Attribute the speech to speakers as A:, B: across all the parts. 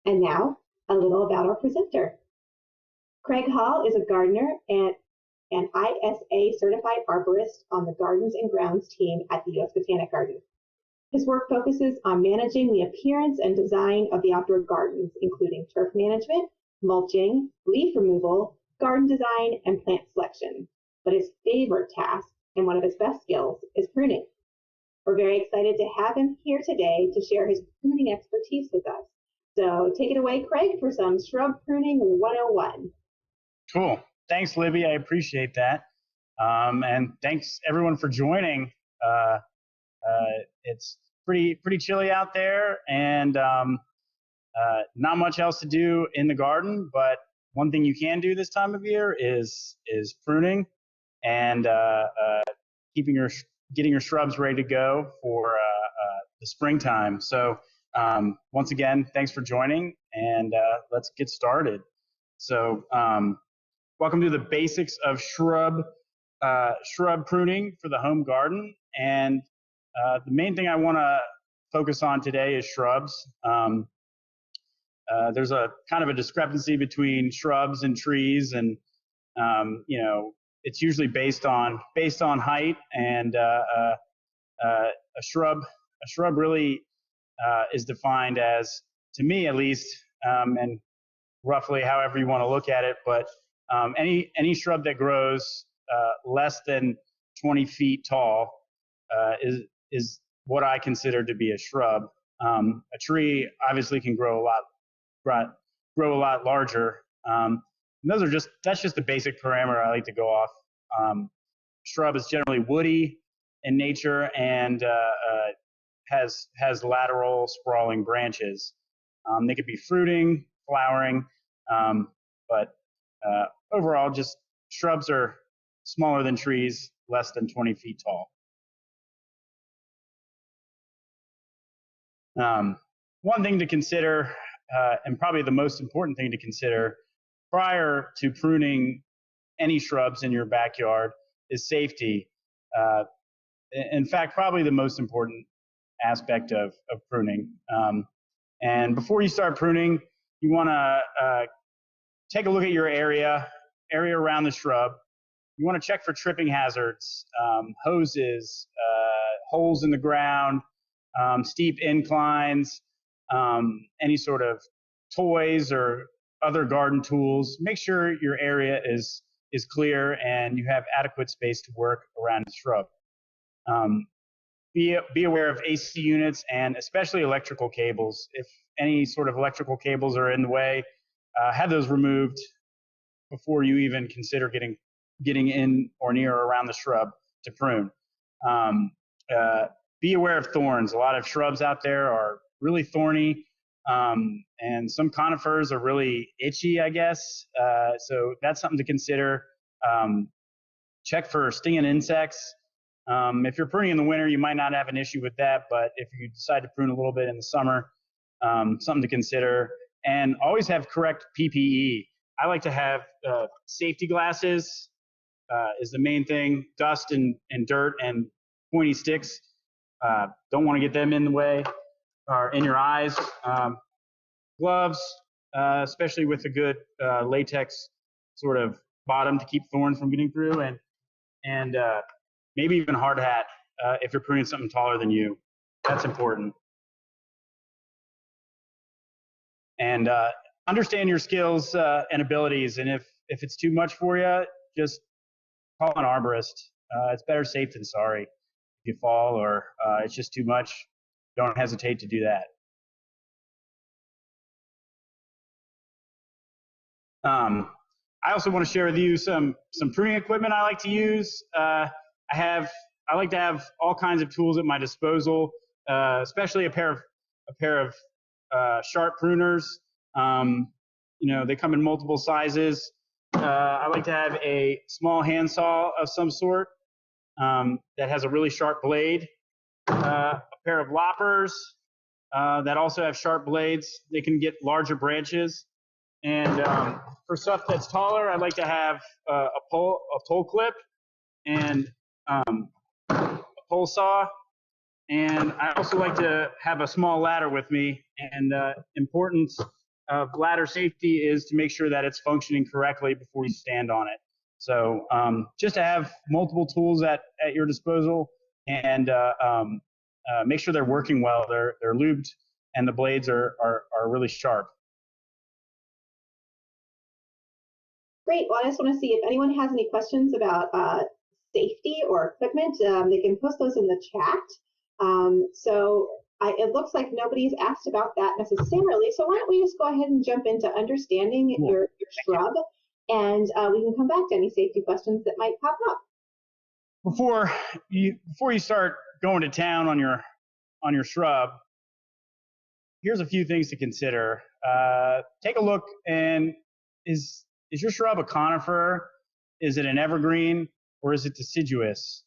A: And now, a little about our presenter. Craig Hall is a gardener and an ISA certified arborist on the Gardens and Grounds team at the US Botanic Garden. His work focuses on managing the appearance and design of the outdoor gardens, including turf management, mulching, leaf removal, garden design, and plant selection. But his favorite task and one of his best skills is pruning. We're very excited to have him here today to share his pruning expertise with us. So take it away, Craig, for some Shrub Pruning 101.
B: Cool. Thanks, Libby. I appreciate that. And thanks, everyone, for joining. It's pretty chilly out there, and not much else to do in the garden. But one thing you can do this time of year is pruning and getting your shrubs ready to go for the springtime. So once again, thanks for joining, and let's get started. So welcome to the basics of shrub pruning for the home garden. And the main thing I want to focus on today is shrubs. There's a kind of a discrepancy between shrubs and trees, and it's usually based on height. And a shrub really is defined as, to me at least, and roughly however you want to look at it, but any shrub that grows less than 20 feet tall is what I consider to be a shrub. A tree obviously can grow a lot larger. And that's just the basic parameter I like to go off. Shrub is generally woody in nature and has lateral sprawling branches. They could be fruiting, flowering, but overall, just shrubs are smaller than trees, less than 20 feet tall. One thing to consider, and probably the most important thing to consider prior to pruning any shrubs in your backyard, is safety. In fact, probably the most important aspect of pruning. And before you start pruning, you want to take a look at your area around the shrub. You want to check for tripping hazards, hoses, holes in the ground, steep inclines, any sort of toys or other garden tools. Make sure your area is clear and you have adequate space to work around the shrub. Be aware of AC units and especially electrical cables. If any sort of electrical cables are in the way, have those removed before you even consider getting in or near or around the shrub to prune. Be aware of thorns. A lot of shrubs out there are really thorny, and some conifers are really itchy, I guess. So that's something to consider. Check for stinging insects. If you're pruning in the winter, you might not have an issue with that, but if you decide to prune a little bit in the summer, something to consider. And always have correct PPE. I like to have safety glasses is the main thing. Dust and dirt and pointy sticks. Don't want to get them in the way or in your eyes. Gloves, especially with a good latex sort of bottom to keep thorns from getting through, and maybe even a hard hat if you're pruning something taller than you. That's important. And understand your skills and abilities, and if it's too much for you, just call an arborist. It's better safe than sorry. If you fall or it's just too much, don't hesitate to do that. I also want to share with you some pruning equipment I like to use. I like to have all kinds of tools at my disposal, especially a pair of sharp pruners. They come in multiple sizes. I like to have a small handsaw of some sort that has a really sharp blade. A pair of loppers that also have sharp blades. They can get larger branches. And for stuff that's taller, I like to have a pole clip and a pole saw. And I also like to have a small ladder with me. And important ladder safety is to make sure that it's functioning correctly before you stand on it. So just to have multiple tools at your disposal and make sure they're working well, they're lubed, and the blades are really sharp.
A: Great. Well, I just want to see if anyone has any questions about safety or equipment. They can post those in the chat. It looks like nobody's asked about that necessarily. So why don't we just go ahead and jump into understanding your shrub, and we can come back to any safety questions that might pop up.
B: Before you start going to town on your shrub, here's a few things to consider. Take a look, and is your shrub a conifer? Is it an evergreen, or is it deciduous?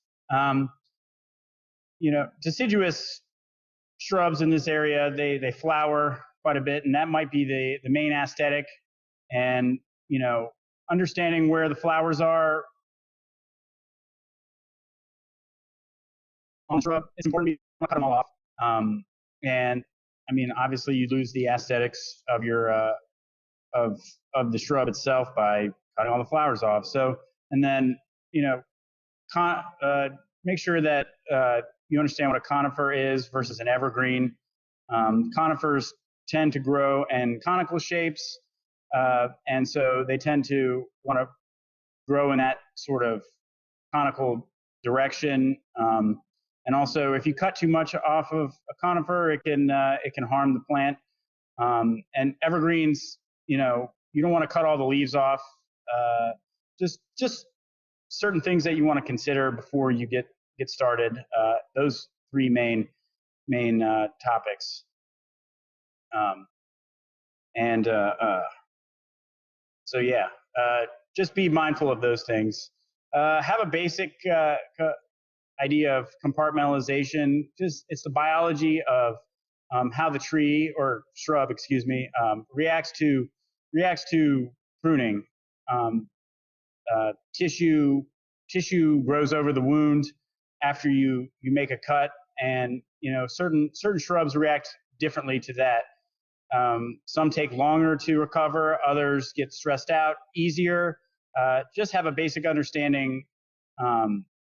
B: Deciduous shrubs in this area, they flower quite a bit, and that might be the main aesthetic. And understanding where the flowers are on the shrub, it's important to cut them all off. And I mean, obviously, you lose the aesthetics of your of the shrub itself by cutting all the flowers off. So, and then make sure that you understand what a conifer is versus an evergreen. Conifers tend to grow in conical shapes, and so they tend to want to grow in that sort of conical direction. And also, if you cut too much off of a conifer, it can harm the plant. And evergreens, you don't want to cut all the leaves off. Just certain things that you want to consider before you get started. Those three main topics. So yeah, just be mindful of those things. Have a basic idea of compartmentalization. It's the biology of how the tree or shrub, reacts to pruning. Tissue grows over the wound after you make a cut, and certain shrubs react differently to that. Some take longer to recover, others get stressed out easier. Just have a basic understanding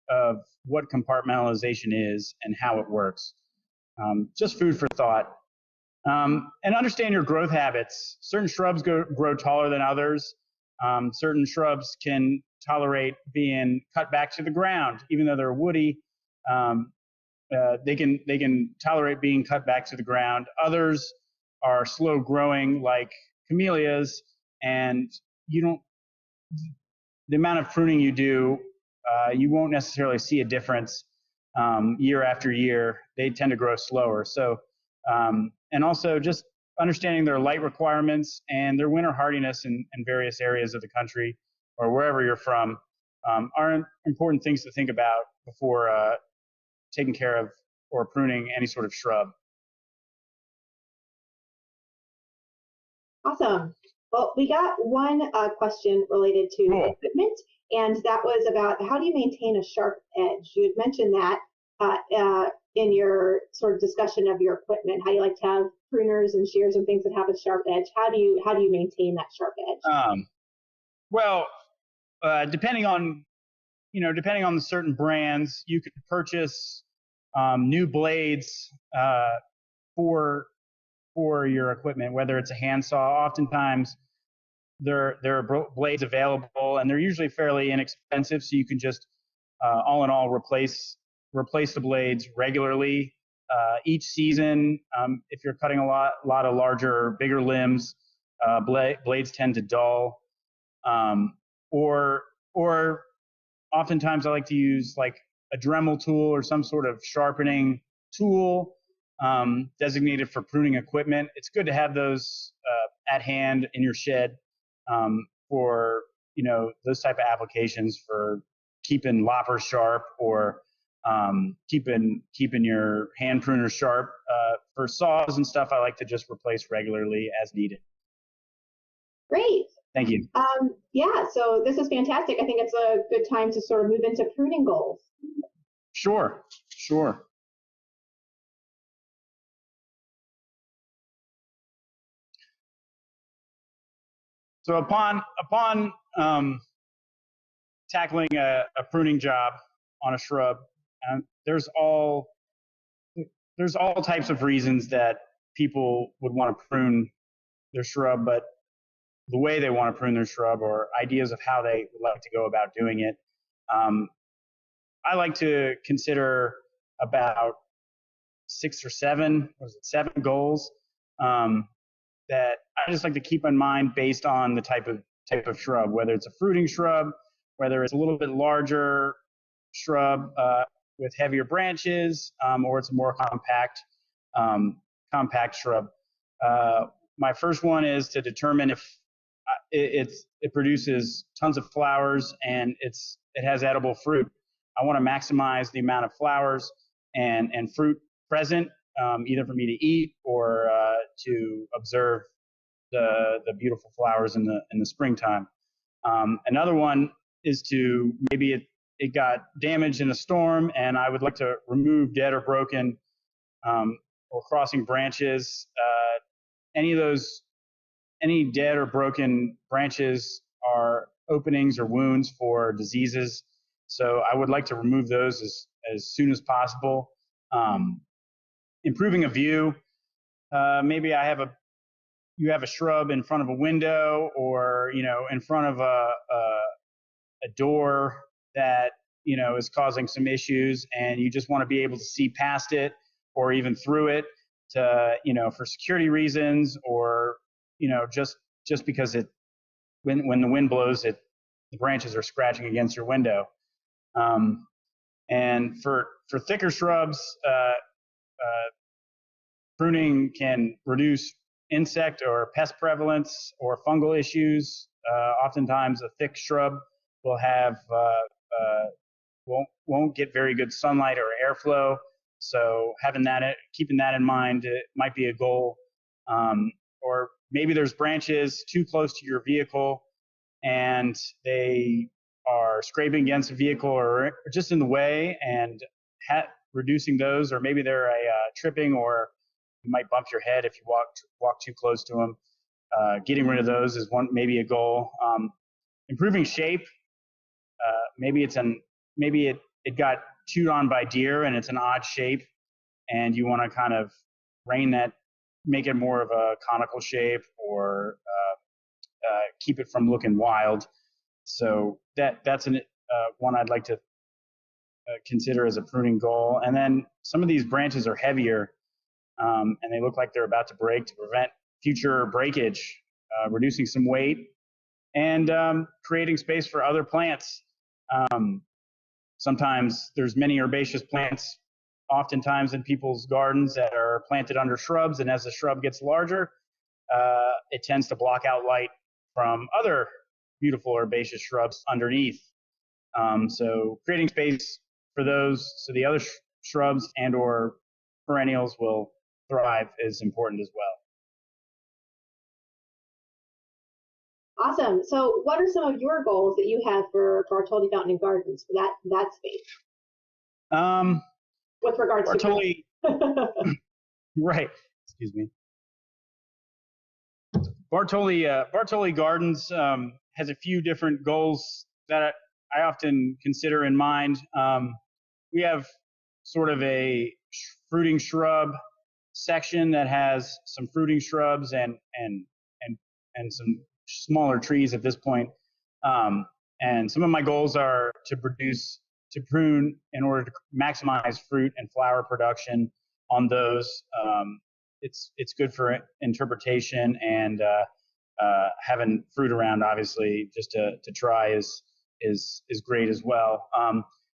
B: of what compartmentalization is and how it works. Just food for thought. And understand your growth habits. Certain shrubs grow taller than others. Certain shrubs can tolerate being cut back to the ground, even though they're woody. They can tolerate being cut back to the ground. Others are slow growing, like camellias, and the amount of pruning you do, you won't necessarily see a difference year after year. They tend to grow slower. So, and also just understanding their light requirements and their winter hardiness in various areas of the country or wherever you're from are important things to think about before taking care of or pruning any sort of shrub.
A: Awesome. Well, we got one question related to equipment, and that was about how do you maintain a sharp edge? You had mentioned that in your sort of discussion of your equipment, how you like to have pruners and shears and things that have a sharp edge. How do you maintain that sharp edge?
B: Well, depending on the certain brands, you could purchase new blades for your equipment, whether it's a handsaw. Oftentimes, there are blades available, and they're usually fairly inexpensive, so you can just all in all replace the blades regularly each season. If you're cutting a lot of larger, bigger limbs, blades tend to dull. Or oftentimes I like to use like a Dremel tool or some sort of sharpening tool designated for pruning equipment. It's good to have those at hand in your shed for those type of applications, for keeping loppers sharp or keeping your hand pruner sharp. For saws and stuff, I like to just replace regularly as needed.
A: Great.
B: Thank you.
A: Yeah, so this is fantastic. I think it's a good time to sort of move into pruning goals.
B: Sure. So upon tackling a pruning job on a shrub, there's all types of reasons that people would want to prune their shrub, but the way they want to prune their shrub or ideas of how they would like to go about doing it. I like to consider about 6 or 7, seven goals that I just like to keep in mind based on the type of shrub, whether it's a fruiting shrub, whether it's a little bit larger shrub with heavier branches, or it's a more compact shrub. My first one is to determine if it produces tons of flowers and it has edible fruit. I want to maximize the amount of flowers and fruit present, either for me to eat or to observe the beautiful flowers in the springtime. Another one is to maybe it got damaged in a storm, and I would like to remove dead or broken or crossing branches. Any dead or broken branches are openings or wounds for diseases. So I would like to remove those as soon as possible. Improving a view. Maybe you have a shrub in front of a window, or in front of a door that is causing some issues, and you just want to be able to see past it or even through it to for security reasons, or just because when the wind blows, the branches are scratching against your window. And for thicker shrubs, pruning can reduce insect or pest prevalence or fungal issues. Oftentimes, a thick shrub will have won't get very good sunlight or airflow. So keeping that in mind, it might be a goal. Or maybe there's branches too close to your vehicle and they are scraping against the vehicle or just in the way, and reducing those, or maybe they're tripping, or you might bump your head if you walk too close to them. Getting rid of those is maybe a goal. Improving shape. Maybe it got chewed on by deer and it's an odd shape, and you want to kind of make it more of a conical shape, or keep it from looking wild. So that's one I'd like to consider as a pruning goal. And then some of these branches are heavier, and they look like they're about to break, to prevent future breakage, reducing some weight, and creating space for other plants. Sometimes there's many herbaceous plants, oftentimes in people's gardens, that are planted under shrubs, and as the shrub gets larger, it tends to block out light from other beautiful herbaceous shrubs underneath. So creating space for those so the other shrubs and or perennials will thrive is important as well.
A: Awesome. So what are some of your goals that you have for Bartoli Fountain and Gardens for that space? With regards
B: Bartoli,
A: to
B: right, excuse me. Bartoli Gardens has a few different goals that I often consider in mind. We have sort of a fruiting shrub section that has some fruiting shrubs and some smaller trees at this point. And some of my goals are to prune in order to maximize fruit and flower production on those. It's good for interpretation, and having fruit around, obviously, just to try is great as well.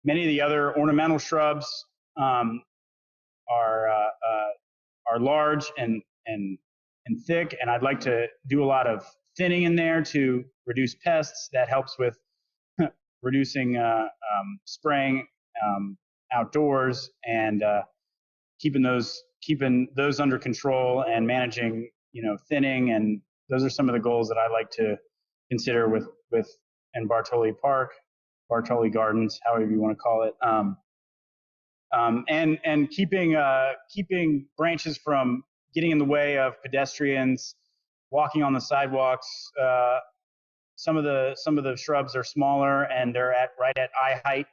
B: Many of the other ornamental shrubs are large and thick, and I'd like to do a lot of thinning in there to reduce pests. That helps with reducing spraying outdoors, and keeping those under control, and managing thinning. And those are some of the goals that I like to consider with in Bartoli Park, Bartoli Gardens, however you want to call it. And keeping branches from getting in the way of pedestrians walking on the sidewalks some of the shrubs are smaller and they're right at eye height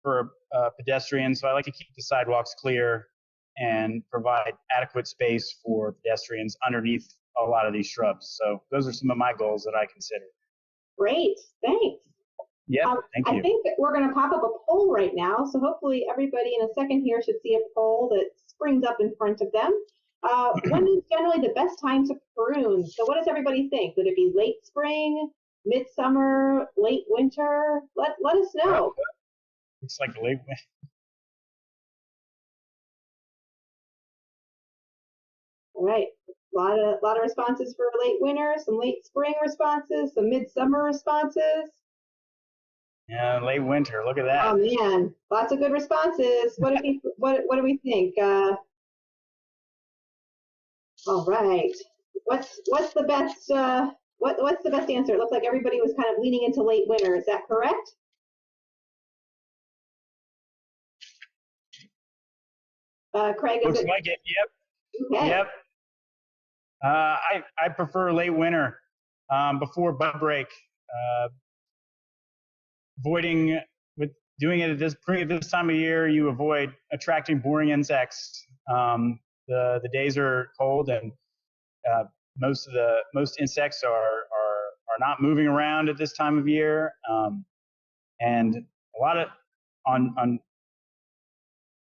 B: for pedestrians. So I like to keep the sidewalks clear and provide adequate space for pedestrians underneath a lot of these shrubs. So those are some of my goals that I consider.
A: Great, thanks.
B: Yep, thank you.
A: I think that we're going to pop up a poll right now, so hopefully everybody in a second here should see a poll that springs up in front of them. When is generally the best time to prune? So what does everybody think? Would it be late spring, midsummer, late winter? Let us know.
B: Looks like late winter.
A: All right, a lot of responses for late winter, some late spring responses, some midsummer responses.
B: Yeah, late winter. Look at that.
A: Oh man, lots of good responses. What do we think? All right. What's the best what's the best answer? It looks like everybody was kind of leaning into late winter. Is that correct? Craig,
B: looks like it. Yep.
A: Okay.
B: Yep. I prefer late winter before bud break. Avoiding with doing it at this time of year, you avoid attracting boring insects. The days are cold and most insects are not moving around at this time of year, and a lot of on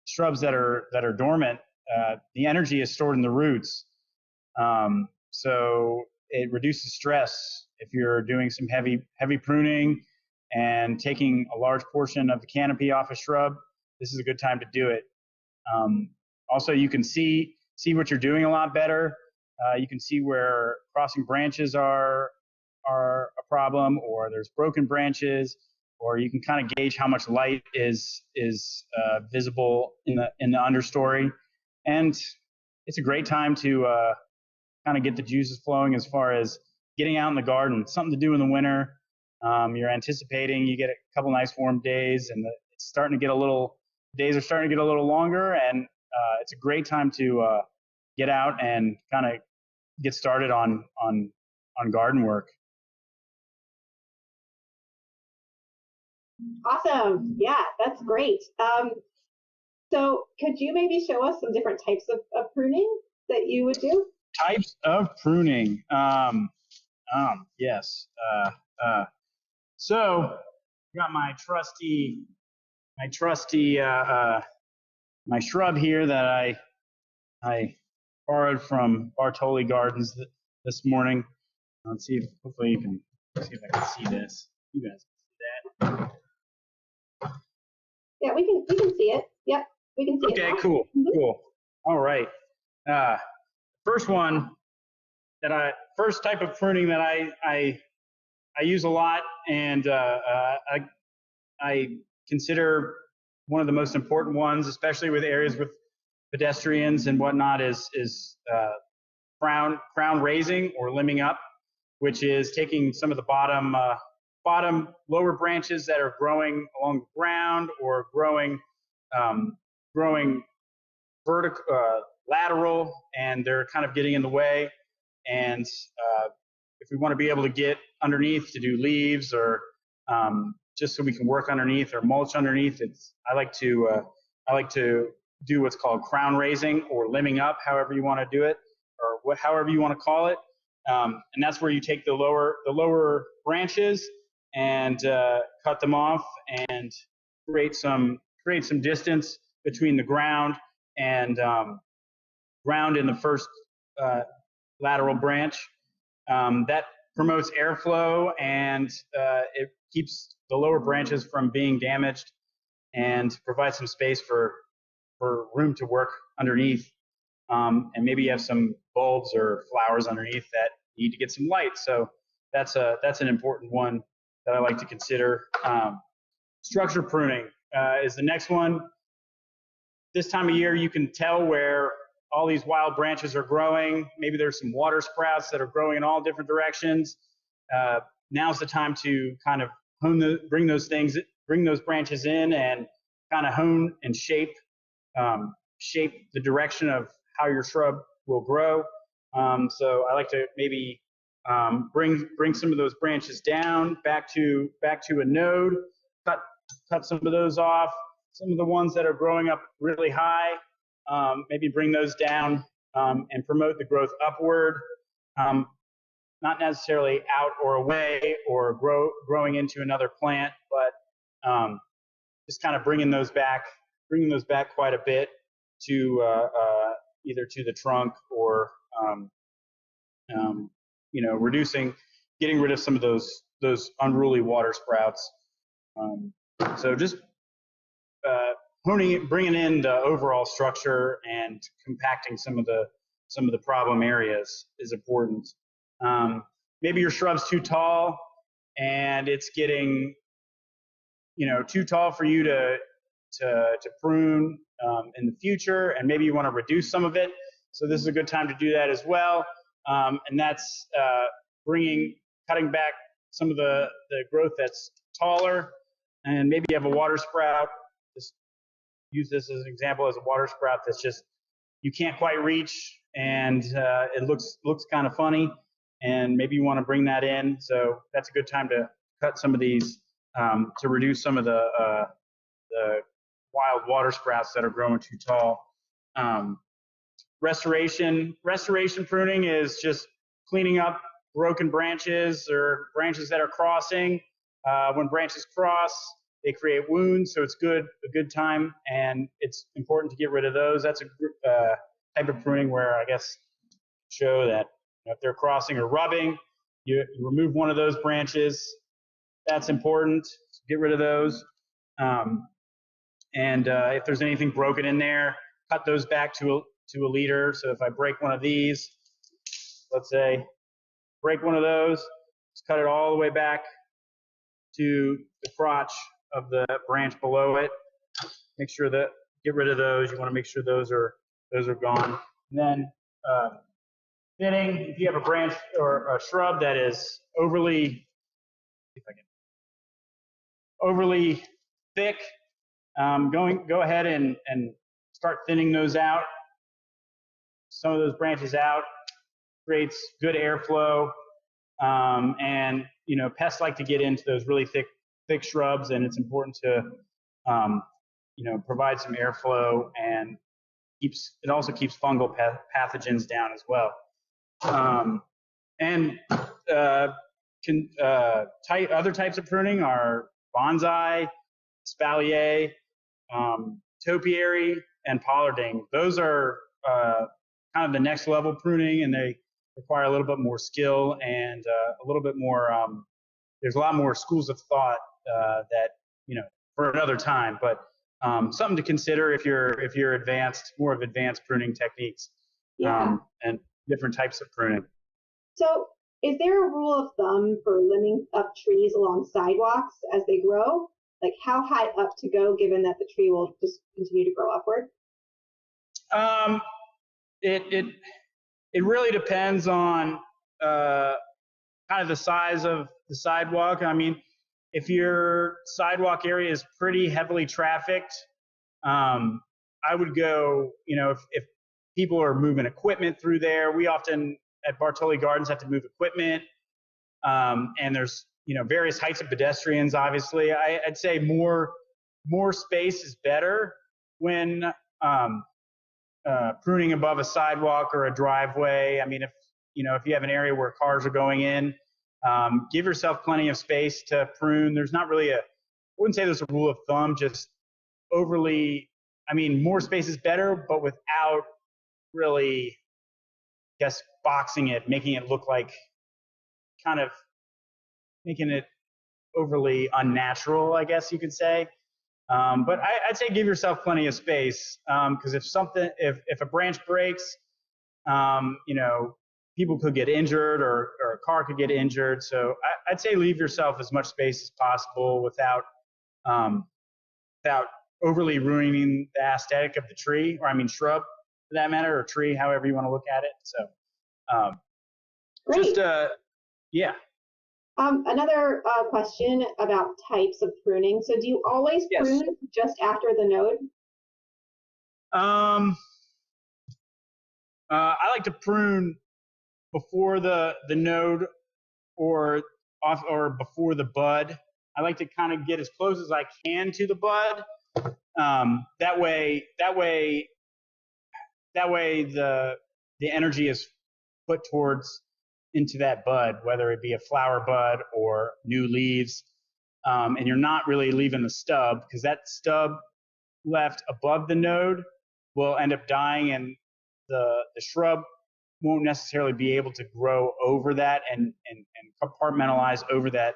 B: shrubs that are dormant, the energy is stored in the roots, so it reduces stress if you're doing some heavy pruning and taking a large portion of the canopy off a shrub. This is a good time to do it. Also, you can see what you're doing a lot better. You can see where crossing branches are a problem, or there's broken branches, or you can kind of gauge how much light is visible in the understory. And it's a great time to kind of get the juices flowing as far as getting out in the garden. Something to do in the winter. You're anticipating you get a couple nice warm days, and days are starting to get a little longer, and it's a great time to get out and kind of get started on garden work.
A: Awesome. Yeah, that's great. So could you maybe show us some different types of pruning that you would do?
B: Types of pruning. Yes. So got my trusty my shrub here that I borrowed from Bartoli Gardens this morning. Let's see if hopefully you can see if I can see this. You guys can see that.
A: Yeah, we can see it. Yep, we can see it.
B: Okay, cool. Cool. All right. First type of pruning that I use a lot, and I consider one of the most important ones, especially with areas with pedestrians and whatnot, is crown raising or limbing up, which is taking some of the bottom lower branches that are growing along the ground or growing vertical, lateral, and they're kind of getting in the way. And if we want to be able to get underneath to do leaves or just so we can work underneath or mulch underneath, I like to do what's called crown raising or limbing up, however you want to do it, or however you want to call it. And that's where you take the lower branches and cut them off and create some distance between the ground and ground in the first lateral branch. That promotes airflow, and it keeps the lower branches from being damaged and provides some space for room to work underneath. And maybe you have some bulbs or flowers underneath that need to get some light. So that's an important one that I like to consider. Structure pruning is the next one. This time of year, you can tell where all these wild branches are growing. Maybe there's some water sprouts that are growing in all different directions. Now's the time to kind of bring those branches in and kind of hone and shape the direction of how your shrub will grow. So I like to maybe bring some of those branches down back to a node, cut some of those off. Some of the ones that are growing up really high, maybe bring those down and promote the growth upward, not necessarily out or away or growing into another plant, but just kind of bringing those back quite a bit to either to the trunk or getting rid of some of those unruly water sprouts. So just bringing in the overall structure and compacting some of the problem areas is important. Maybe your shrub's too tall and it's getting too tall for you to prune in the future, and maybe you want to reduce some of it. So this is a good time to do that as well. And that's cutting back some of the growth that's taller, and maybe you have a water sprout. Just use this as an example as a water sprout that's just you can't quite reach, and it looks kind of funny, and maybe you want to bring that in. So that's a good time to cut some of these to reduce some of the wild water sprouts that are growing too tall. Restoration pruning is just cleaning up broken branches or branches that are crossing. When branches cross, they create wounds, so it's a good time, and it's important to get rid of those. That's a type of pruning where I guess show that if they're crossing or rubbing, you remove one of those branches. That's important. So get rid of those. And if there's anything broken in there, cut those back to a leader. So if I break one of these, let's say, break one of those, just cut it all the way back to the crotch of the branch below it. Make sure that get rid of those. You want to make sure those are gone. And then thinning. If you have a branch or a shrub that is overly thick, go ahead and start thinning those out. Some of those branches out creates good airflow, and pests like to get into those really thick shrubs, and it's important to provide some airflow, and it also keeps fungal pathogens down as well. Other types of pruning are bonsai, espalier, topiary, and pollarding. Those are kind of the next level pruning, and they require a little bit more skill and a little bit more. There's a lot more schools of thought that for another time, but something to consider if you're more advanced pruning techniques.
A: Yeah.
B: And different types of pruning.
A: So, is there a rule of thumb for limbing up trees along sidewalks as they grow? Like how high up to go, given that the tree will just continue to grow upward?
B: It really depends on kind of the size of the sidewalk. I mean, if your sidewalk area is pretty heavily trafficked, I would go, if people are moving equipment through there, we often at Bartoli Gardens have to move equipment, and there's various heights of pedestrians. Obviously, I'd say more space is better when pruning above a sidewalk or a driveway. I mean, if you have an area where cars are going in, give yourself plenty of space to prune. There's not really I wouldn't say there's a rule of thumb, just overly. I mean, more space is better, but without really, I guess, boxing it, making it look like making it overly unnatural, I guess you could say. But I'd say give yourself plenty of space, because if a branch breaks, people could get injured or a car could get injured. So I'd say leave yourself as much space as possible without overly ruining the aesthetic of the tree, or I mean shrub for that matter, or tree, however you want to look at it. So
A: Great.
B: Yeah.
A: Another question about types of pruning. So do you always prune just after the node?
B: I like to prune before the node or before the bud. I like to kind of get as close as I can to the bud. That way the energy is put towards into that bud, whether it be a flower bud or new leaves. And you're not really leaving the stub, because that stub left above the node will end up dying, and the shrub won't necessarily be able to grow over that and compartmentalize over that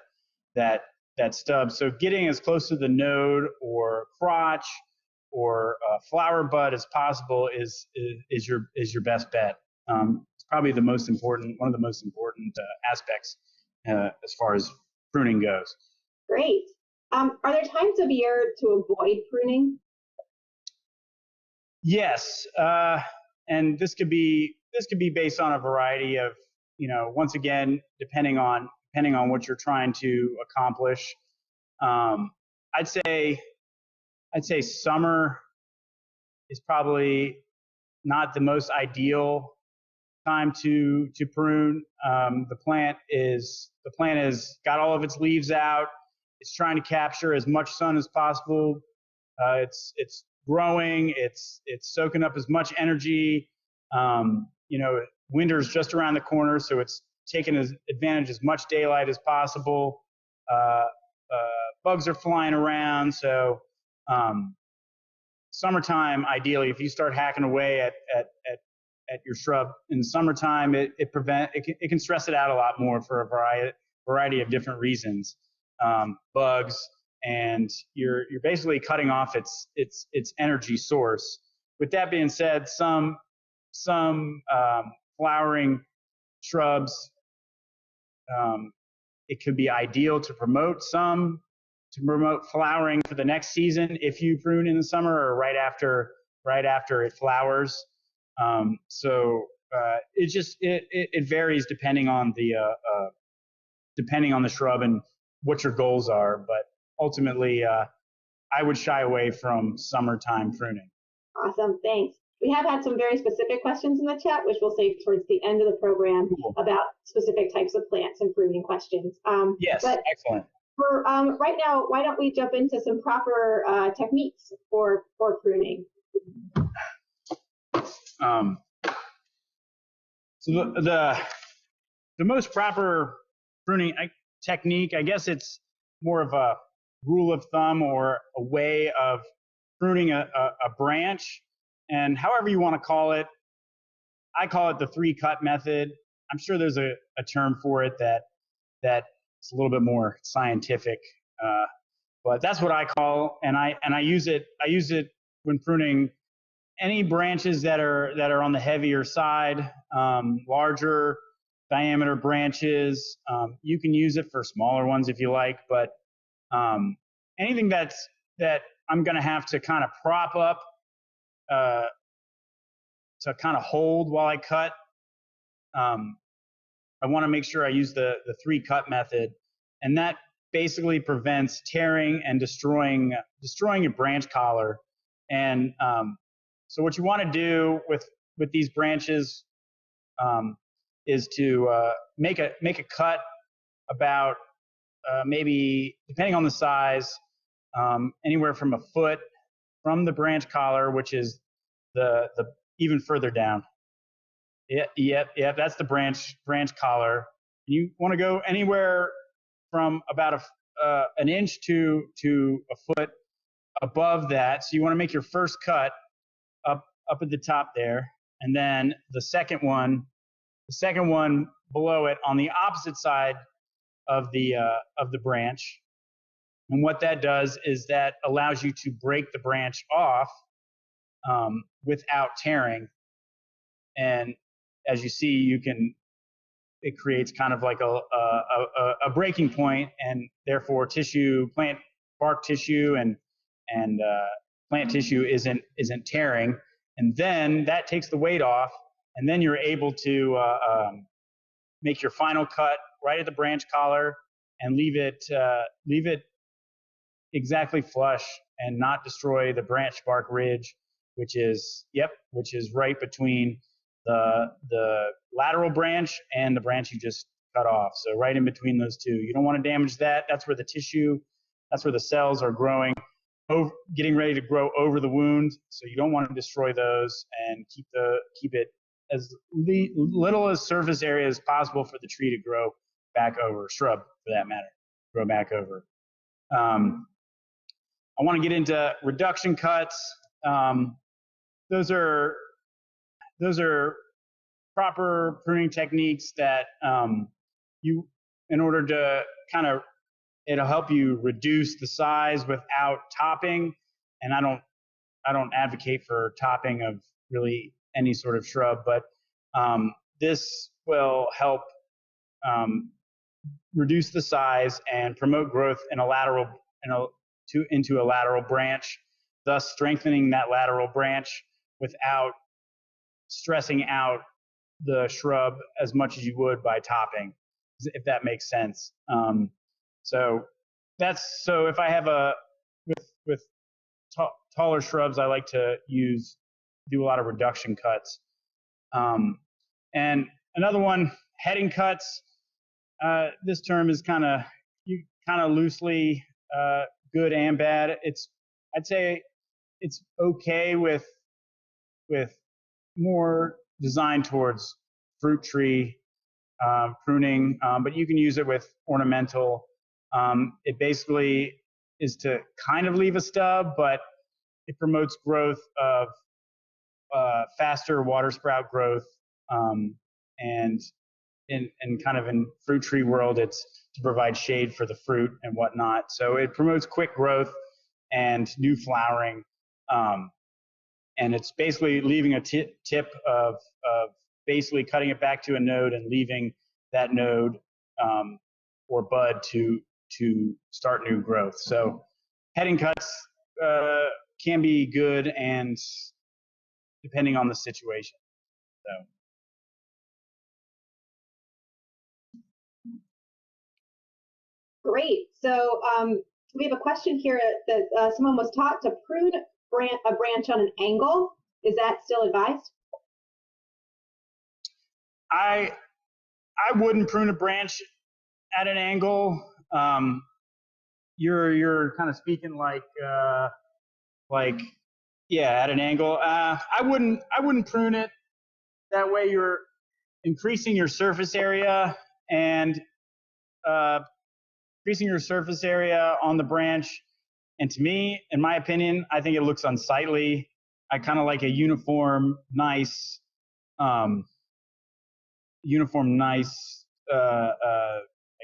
B: stub. So getting as close to the node or crotch or flower bud as possible is your best bet. It's probably one of the most important aspects as far as pruning goes.
A: Great. Are there times of year to avoid pruning?
B: Yes, and this could be based on a variety of, once again, depending on what you're trying to accomplish. I'd say summer is probably not the most ideal time to prune. The plant has got all of its leaves out. It's trying to capture as much sun as possible. It's growing. It's soaking up as much energy. Winter's just around the corner, so it's taking advantage as much daylight as possible. Bugs are flying around, so summertime, ideally, if you start hacking away at your shrub in the summertime, it can stress it out a lot more for a variety of different reasons. Bugs, and you're basically cutting off its energy source. With that being said, some flowering shrubs, it could be ideal to promote flowering for the next season if you prune in the summer or right after it flowers. It varies depending on the shrub and what your goals are, but ultimately I would shy away from summertime pruning.
A: Awesome, thanks. We have had some very specific questions in the chat, which we'll save towards the end of the program. Cool. About specific types of plants and pruning questions.
B: Yes, excellent.
A: For right now, why don't we jump into some proper techniques for pruning?
B: So the most proper pruning technique, I guess it's more of a rule of thumb or a way of pruning a branch, and however you want to call it. I call it the 3-cut method. I'm sure there's a term for it that's a little bit more scientific, but that's what I call, and I use it when pruning any branches that are on the heavier side, larger diameter branches. You can use it for smaller ones if you like, but anything that I'm going to have to kind of prop up to kind of hold while I cut, I want to make sure I use the 3-cut method, and that basically prevents tearing and destroying a branch collar. And so what you want to do with these branches is to make a cut about maybe, depending on the size, anywhere from a foot from the branch collar, which is the even further down. Yep, that's the branch collar. You want to go anywhere from about an inch to a foot above that. So you want to make your first cut up at the top there, and then the second one below it on the opposite side of the branch. And what that does is that allows you to break the branch off without tearing. And as you see, it creates kind of like a breaking point, and therefore plant bark tissue and plant tissue isn't tearing, and then that takes the weight off, and then you're able to make your final cut right at the branch collar and leave it exactly flush and not destroy the branch bark ridge, which is right between the lateral branch and the branch you just cut off. So right in between those two. You don't want to damage that. That's where the tissue, that's where the cells are growing, getting ready to grow over the wound. So you don't want to destroy those, and keep it as little as surface area as possible for the tree to grow back over, shrub for that matter, grow back over. I want to get into reduction cuts. Those are proper pruning techniques that in order to it'll help you reduce the size without topping. And I don't advocate for topping of really any sort of shrub, but this will help reduce the size and promote growth in into a lateral branch, thus strengthening that lateral branch without stressing out the shrub as much as you would by topping, if that makes sense. So if I have with taller shrubs, I like to do a lot of reduction cuts. And another one, heading cuts. This term is kind of loosely good and bad. I'd say it's okay with more designed towards fruit tree pruning, but you can use it with ornamental. It basically is to kind of leave a stub, but it promotes growth of faster water sprout growth, and in fruit tree world, it's to provide shade for the fruit and whatnot. So it promotes quick growth and new flowering. And it's basically leaving a tip of basically cutting it back to a node and leaving that node or bud to start new growth. So heading cuts can be good, and depending on the situation. So.
A: Great. So we have a question here that someone was taught to prune a branch on an angle. Is that still advised?
B: I wouldn't prune a branch at an angle. You're kind of speaking like at an angle. I wouldn't prune it. That way you're increasing your surface area and increasing your surface area on the branch. And to me, in my opinion, I think it looks unsightly. I kind of like a uniform, nice, I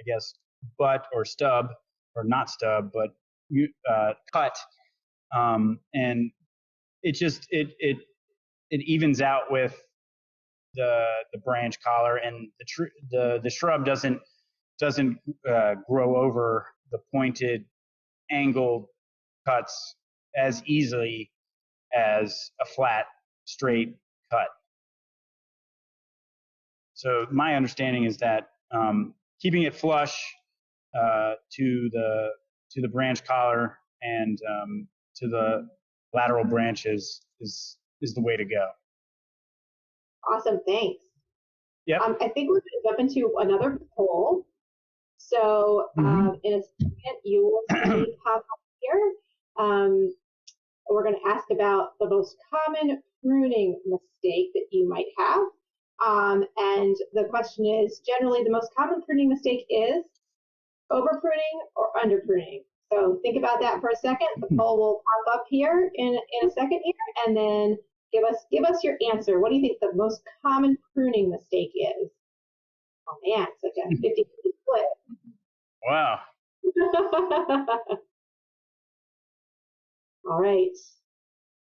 B: guess, butt or stub, or not stub, but cut. And it evens out with the branch collar, and the shrub doesn't grow over the pointed, angled cuts as easily as a flat, straight cut. So my understanding is that keeping it flush to the branch collar and to the lateral branches is the way to go.
A: Awesome, thanks.
B: Yep.
A: I think we're going to jump into another poll. So in a second, you will see pop up here. We're going to ask about the most common pruning mistake that you might have. And the question is, generally, the most common pruning mistake is over pruning or under pruning. So think about that for a second. The poll will pop up here in a second here, and then give us your answer. What do you think the most common pruning mistake is? Oh man, such a 50-50 split.
B: Wow.
A: All right.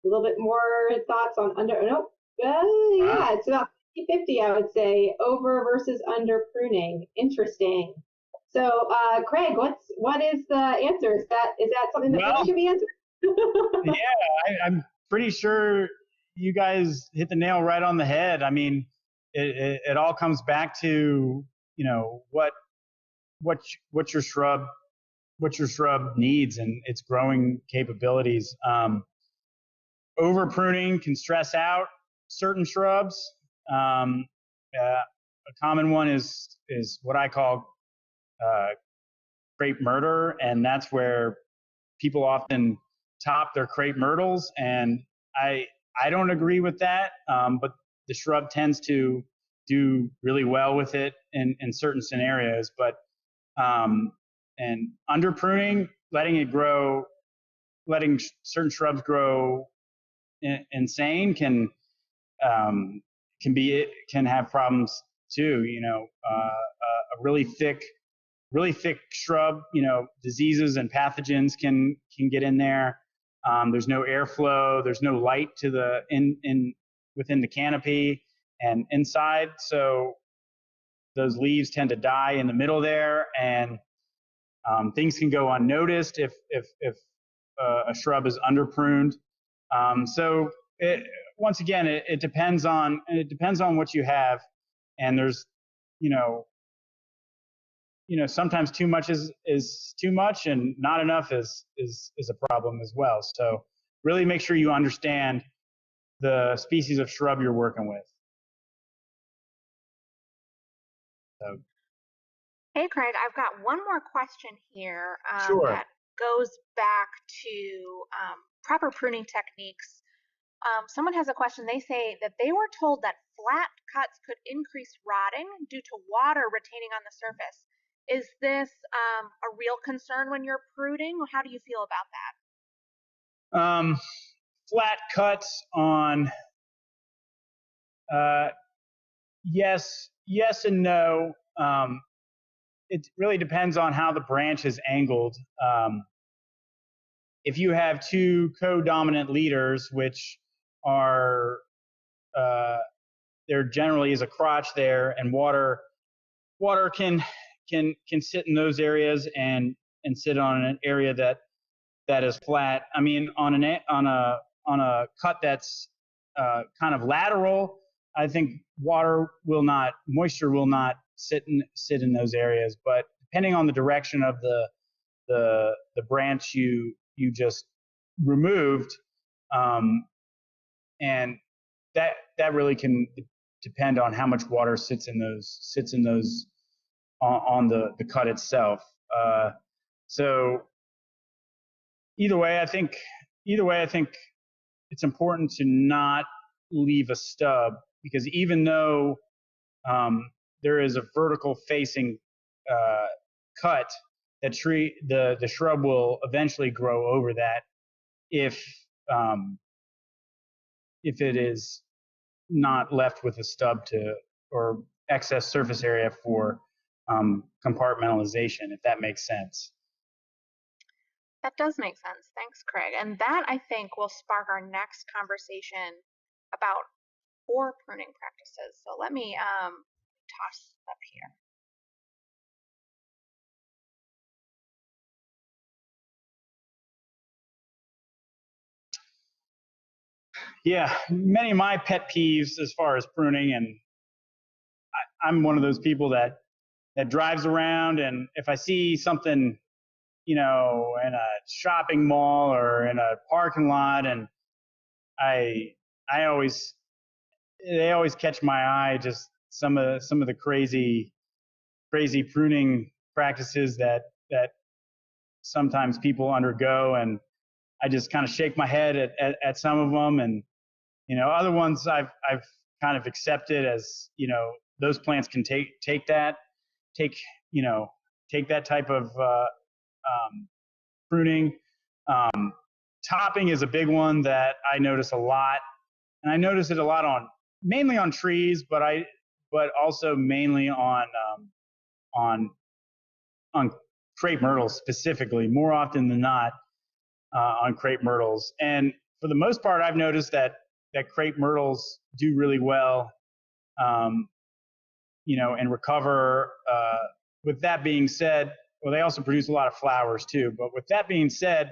A: A little bit more thoughts on under. Nope. Yeah, it's about 50-50, I would say, over versus under pruning. Interesting. So, Craig, what is the answer? Is that something that really should be answered?
B: Yeah, I'm pretty sure you guys hit the nail right on the head. I mean, it all comes back to, what your shrub needs and its growing capabilities. Over pruning can stress out certain shrubs, A common one is what I call crepe murder, and that's where people often top their crepe myrtles, and I don't agree with that. But the shrub tends to do really well with it in certain scenarios. But and under pruning, letting it grow, letting certain shrubs grow insane can have problems too. A really thick shrub, diseases and pathogens can get in there. There's no airflow, there's no light to the within the canopy and inside, so those leaves tend to die in the middle there, and things can go unnoticed if a shrub is under pruned. So once again, it depends on what you have, and there's sometimes too much is too much, and not enough is a problem as well. So really make sure you understand the species of shrub you're working with. So.
C: Hey, Craig, I've got one more question here
B: Sure.
C: that goes back to proper pruning techniques. Someone has a question. They say that they were told that flat cuts could increase rotting due to water retaining on the surface. Is this a real concern when you're pruning? How do you feel about that?
B: Flat cuts on yes and no. It really depends on how the branch is angled. If you have two co-dominant leaders, which are there generally is a crotch there, and water can sit in those areas and sit on an area that is flat. I mean, on a cut that's kind of lateral, I think moisture will not sit in those areas. But depending on the direction of the branch you just removed, and that really can depend on how much water sits in those on the cut itself. So either way, I think it's important to not leave a stub, because even though there is a vertical facing cut, the shrub will eventually grow over that if it is not left with a stub or excess surface area for compartmentalization, if that makes sense.
C: That does make sense. Thanks, Craig. And that, I think, will spark our next conversation about core pruning practices. So let me toss up here.
B: Yeah, many of my pet peeves as far as pruning, and I'm one of those people that drives around, and if I see something, in a shopping mall or in a parking lot, and they always catch my eye, just some of the crazy pruning practices that sometimes people undergo, and I just kind of shake my head at some of them, and other ones I've kind of accepted as those plants can take that type of pruning. Topping is a big one that I notice a lot, and I notice it a lot mainly on trees, but also mainly on crepe myrtles specifically, more often than not on crepe myrtles. And for the most part, I've noticed that crepe myrtles do really well, and recover. With that being said, well, they also produce a lot of flowers too. But with that being said,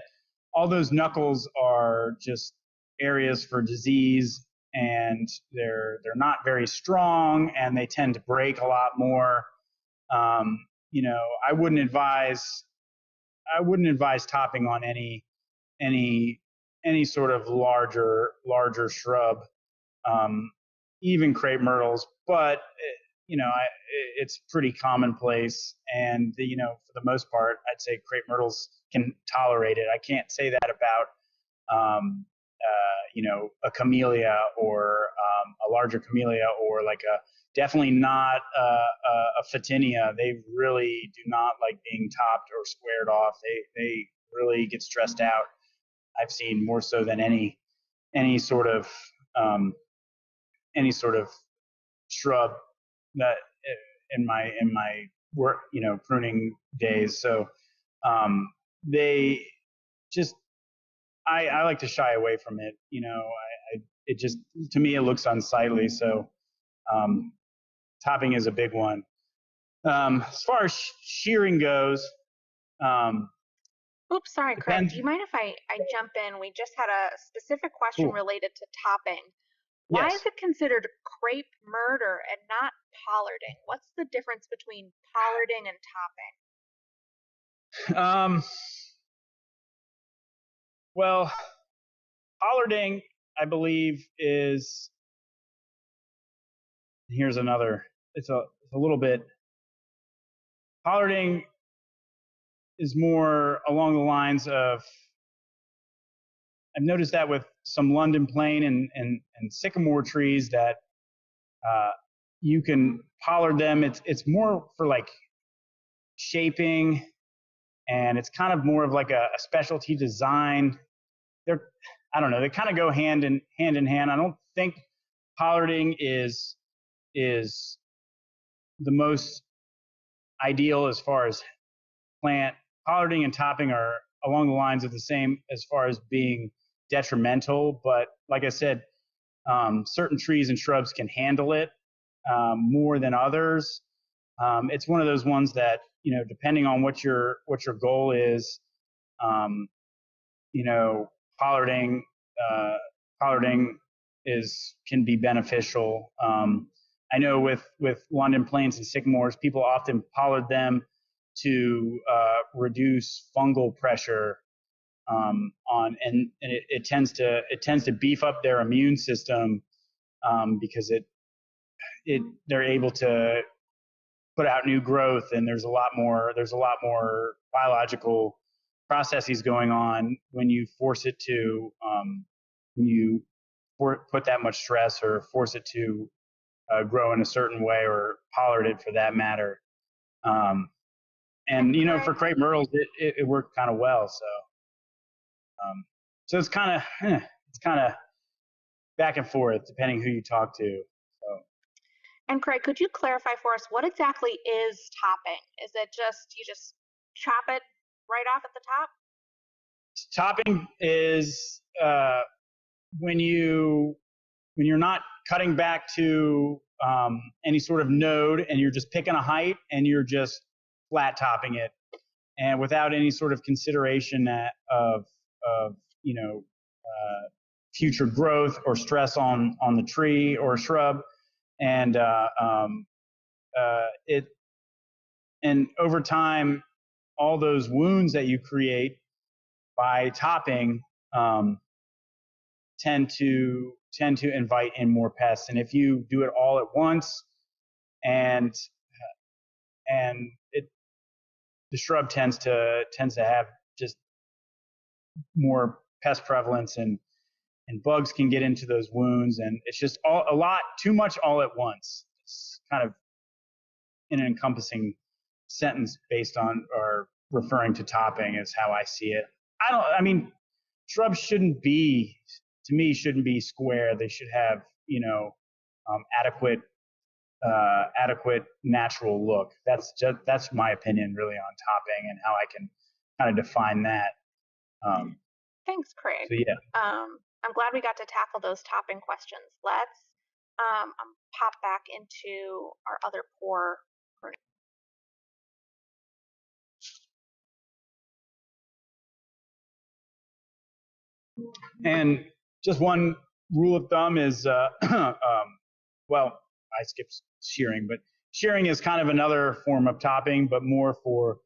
B: all those knuckles are just areas for disease, and they're not very strong, and they tend to break a lot more. I wouldn't advise topping on any sort of larger shrub. even crepe myrtles, but it's pretty commonplace. And for the most part, I'd say crepe myrtles can tolerate it. I can't say that about a camellia or a larger camellia, or like definitely not a photinia. They really do not like being topped or squared off. They really get stressed out. I've seen more so than any sort of shrub that in my work, pruning days. So they just, I like to shy away from it. It just, to me, it looks unsightly. So topping is a big one. As far as shearing goes,
C: oops, sorry, Craig. Do you mind if I jump in? We just had a specific question related to topping. Why is it considered crepe murder and not pollarding? What's the difference between pollarding and topping?
B: Well, pollarding, I believe, is, here's another, it's a little bit, pollarding is more along the lines of, I've noticed that with some London plane and sycamore trees that you can pollard them. It's more for like shaping, and it's kind of more of like a specialty design. I don't know, they kind of go hand in hand. I don't think pollarding is the most ideal as far as plant. Pollarding and topping are along the lines of the same as far as being detrimental, but like I said, certain trees and shrubs can handle it more than others. It's one of those ones that, depending on what your goal is, pollarding can be beneficial. I know with London planes and sycamores, people often pollard them to reduce fungal pressure and it tends to beef up their immune system because they're able to put out new growth, and there's a lot more biological processes going on when you force it to put that much stress or force it to grow in a certain way, or pollard it for that matter. And for crepe myrtles, it worked kind of well. So it's kind of back and forth depending who you talk to. So.
C: And Craig, could you clarify for us what exactly is topping? Is it you just chop it right off at the top?
B: Topping is when you're not cutting back to any sort of node, and you're just picking a height and you're just flat topping it, and without any sort of consideration of future growth or stress on the tree or shrub, and and over time, all those wounds that you create by topping tend to invite in more pests. And if you do it all at once, and the shrub tends to have just more pest prevalence, and bugs can get into those wounds, and it's just a lot too much all at once. It's kind of in an encompassing sentence based on or referring to topping is how I see it. Shrubs shouldn't be square. They should have adequate natural look. That's my opinion really on topping and how I can kind of define that.
C: Thanks, Craig.
B: So yeah.
C: I'm glad we got to tackle those topping questions. Let's pop back into our other core.
B: And just one rule of thumb is, well, I skipped shearing, but shearing is kind of another form of topping, but more for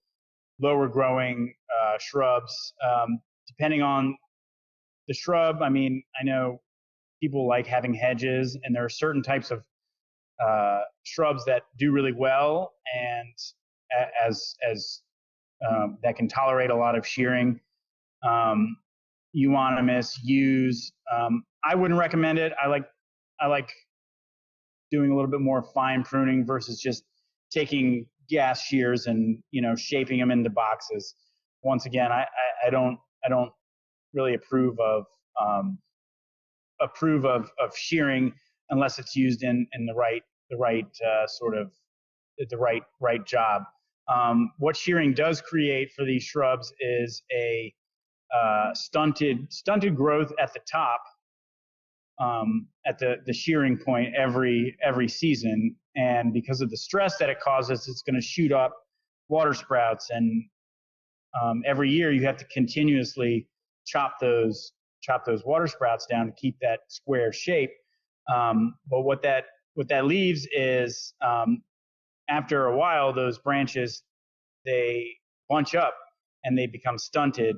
B: lower growing shrubs. Depending on the shrub, I know people like having hedges, and there are certain types of shrubs that do really well, and as that can tolerate a lot of shearing. Euonymus, yews. I wouldn't recommend it. I like doing a little bit more fine pruning versus just taking gas shears and shaping them into boxes. Once again, I don't really approve of shearing unless it's used in the right sort of the right job. What shearing does create for these shrubs is a stunted growth at the top, at the shearing point every season, and because of the stress that it causes, it's going to shoot up water sprouts, and every year you have to continuously chop those water sprouts down to keep that square shape. But what that leaves is, after a while, those branches, they bunch up and they become stunted,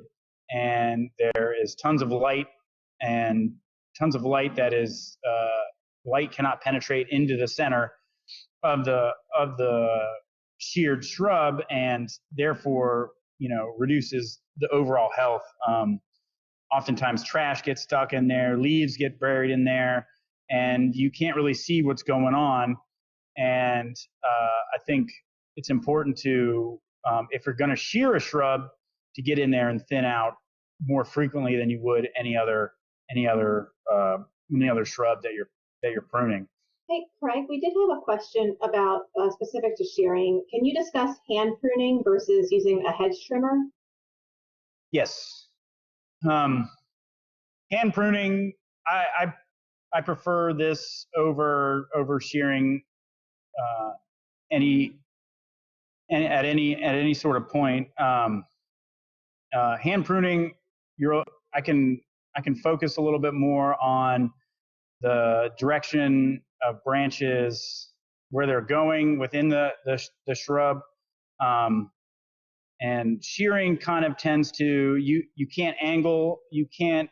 B: and there is tons of light that is light cannot penetrate into the center of the sheared shrub, and therefore reduces the overall health. Oftentimes trash gets stuck in there, leaves get buried in there, and you can't really see what's going on. And I think it's important to, if you're going to shear a shrub, to get in there and thin out more frequently than you would any other shrub that you're pruning.
A: Hey, Craig, we did have a question about specific to shearing. Can you discuss hand pruning versus using a hedge trimmer?
B: Yes. Hand pruning, I prefer this over shearing at any sort of point. Hand pruning, I can focus a little bit more on the direction of branches, where they're going within the shrub. And shearing kind of tends to, you can't angle, you can't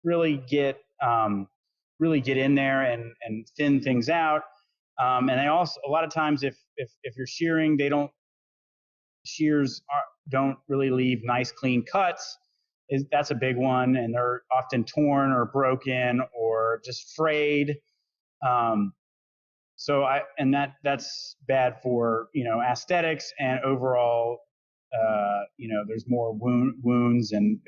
B: really get in there and thin things out. And they also, a lot of times, if you're shearing, shears don't really leave nice clean cuts. That's a big one, and they're often torn or broken or just frayed. That's bad for aesthetics, and overall, there's more wounds, and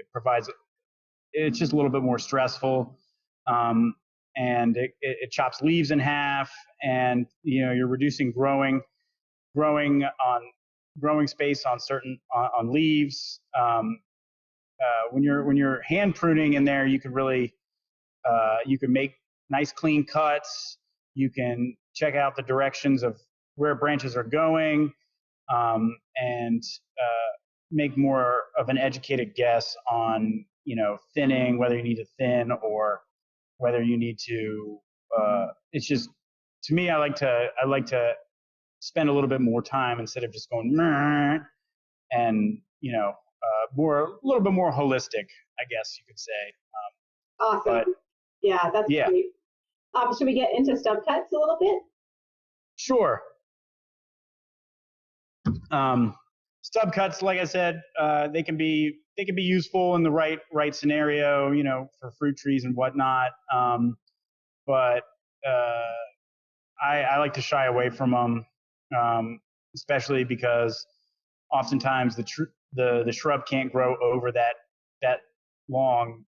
B: it's just a little bit more stressful. And it chops leaves in half, and you're reducing growing space on leaves. When you're hand pruning in there, you can really you can make nice clean cuts. You can check out the directions of where branches are going, and make more of an educated guess on thinning, whether you need to thin or whether you need to. It's just, to me, I like to spend a little bit more time instead of just going and a little bit more holistic, I guess you could say.
A: Awesome. But, yeah, that's great. Should we get into stub cuts a little bit?
B: Sure. Stub cuts, like I said, they can be useful in the right scenario, for fruit trees and whatnot. But I like to shy away from them, especially because oftentimes the shrub can't grow over that long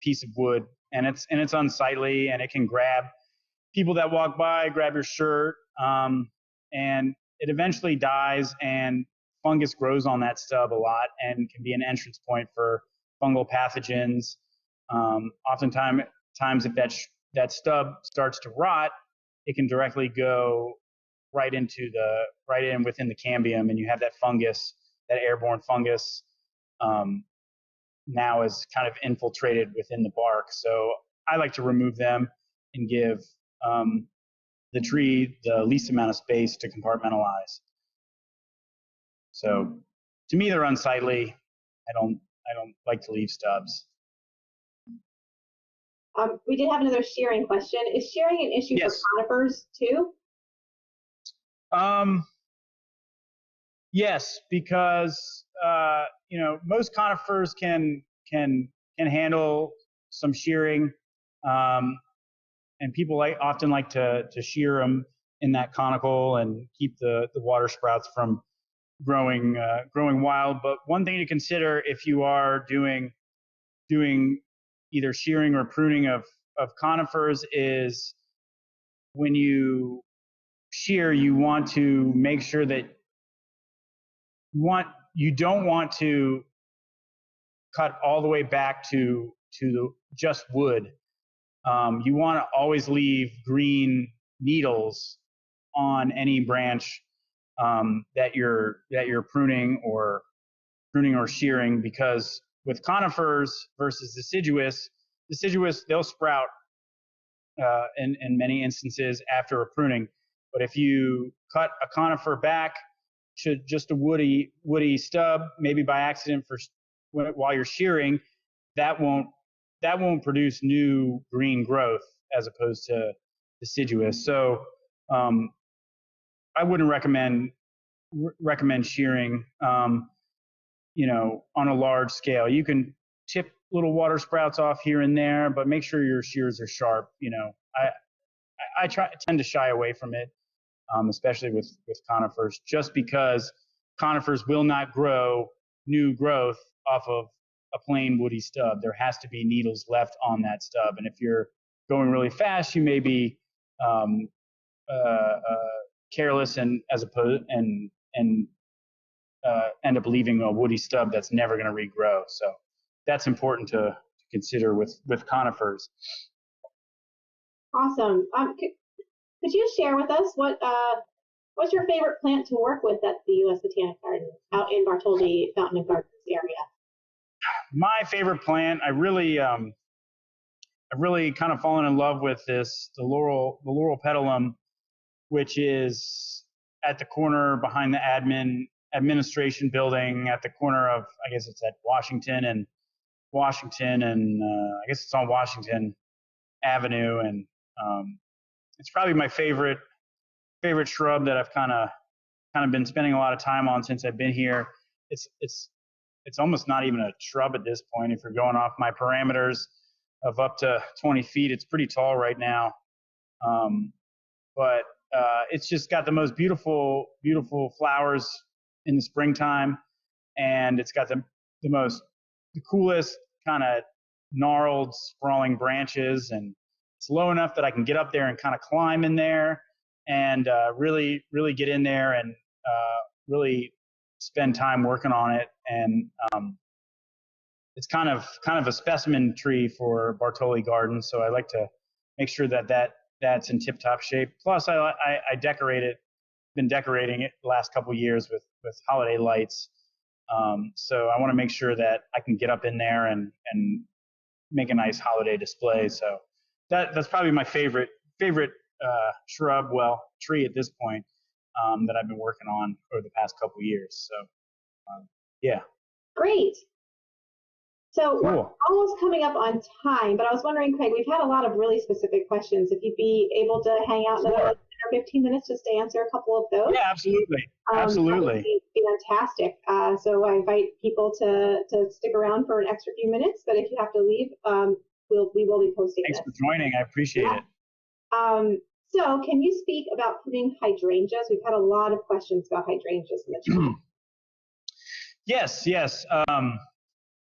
B: piece of wood, and it's unsightly, and it can grab people that walk by, grab your shirt, and it eventually dies, and fungus grows on that stub a lot and can be an entrance point for fungal pathogens. Oftentimes, if that stub starts to rot, it can directly go right in within the cambium, and you have that fungus, that airborne fungus, now is kind of infiltrated within the bark. So I like to remove them and give the tree the least amount of space to compartmentalize. So to me, they're unsightly. I don't like to leave stubs.
A: We did have another shearing question. Is shearing an issue for
B: Yes.
A: conifers too?
B: Yes, because most conifers can handle some shearing, and people often like to shear them in that conical and keep the water sprouts from growing wild. But one thing to consider if you are doing either shearing or pruning of conifers is when you shear, you want to make sure that you don't want to cut all the way back to the just wood. You want to always leave green needles on any branch that you're pruning or shearing, because with conifers versus deciduous they'll sprout in many instances after a pruning. But if you cut a conifer back to just a woody stub, maybe by accident while you're shearing, that won't produce new green growth as opposed to deciduous. So I wouldn't recommend shearing on a large scale. You can tip little water sprouts off here and there, but make sure your shears are sharp. I tend to shy away from it, especially with conifers, just because conifers will not grow new growth off of a plain woody stub. There has to be needles left on that stub, and if you're going really fast, you may be careless and end up leaving a woody stub that's never going to regrow. So that's important to consider with conifers.
A: Awesome. Could you share with us what's your favorite plant to work with at the U.S. Botanic Garden out in Bartholdi Fountain and Gardens area?
B: My favorite plant, I really kind of fallen in love with the laurel petalum, which is at the corner behind the administration building at the corner of, I guess it's at Washington and I guess it's on Washington Avenue, and it's probably my favorite shrub that I've kind of been spending a lot of time on since I've been here. It's almost not even a shrub at this point. If you're going off my parameters of up to 20 feet, it's pretty tall right now. But it's just got the most beautiful flowers in the springtime, and it's got the coolest kind of gnarled, sprawling branches, and it's low enough that I can get up there and kind of climb in there and really get in there and really spend time working on it. And it's kind of a specimen tree for Bartholdi Gardens, so I like to make sure that's in tip-top shape. Plus, I decorate it. Been decorating it the last couple of years with holiday lights. So I want to make sure that I can get up in there and make a nice holiday display. So that's probably my favorite shrub, tree at this point, that I've been working on over the past couple of years. So yeah.
A: Great. So
B: cool.
A: We're almost coming up on time, but I was wondering, Craig, we've had a lot of really specific questions. If you'd be able to hang out another 10 or 15 minutes just to answer a couple of those.
B: Yeah, absolutely. Absolutely.
A: That would be fantastic. So I invite people to stick around for an extra few minutes, but if you have to leave, we will be posting
B: Thanks
A: this.
B: for joining. I appreciate it.
A: So can you speak about pruning hydrangeas? We've had a lot of questions about hydrangeas in the chat.
B: Yes.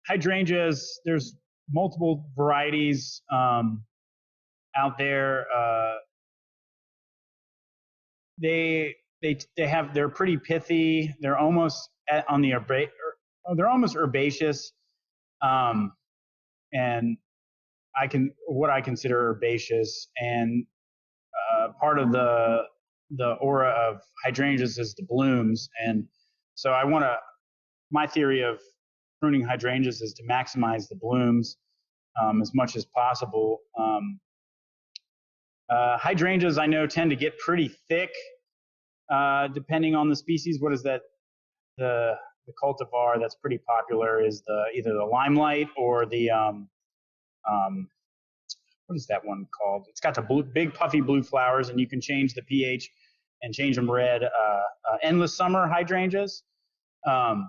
B: Hydrangeas, there's multiple varieties out there. They're pretty pithy. They're almost they're almost herbaceous, and what I consider herbaceous. And part of the aura of hydrangeas is the blooms, and so my theory of pruning hydrangeas is to maximize the blooms as much as possible. Hydrangeas, I know, tend to get pretty thick depending on the species. What is that? The cultivar that's pretty popular is either the limelight or the what is that one called? It's got the blue, big puffy blue flowers, and you can change the pH and change them red. Endless summer hydrangeas. I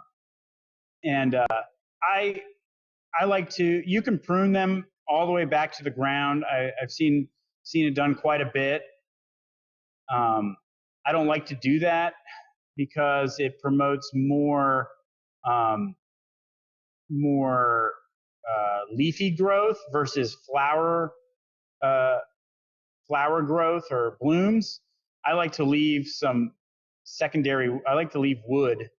B: like to, you can prune them all the way back to the ground. I've seen it done quite a bit. I don't like to do that because it promotes more leafy growth versus flower growth or blooms. I like to leave some I like to leave wood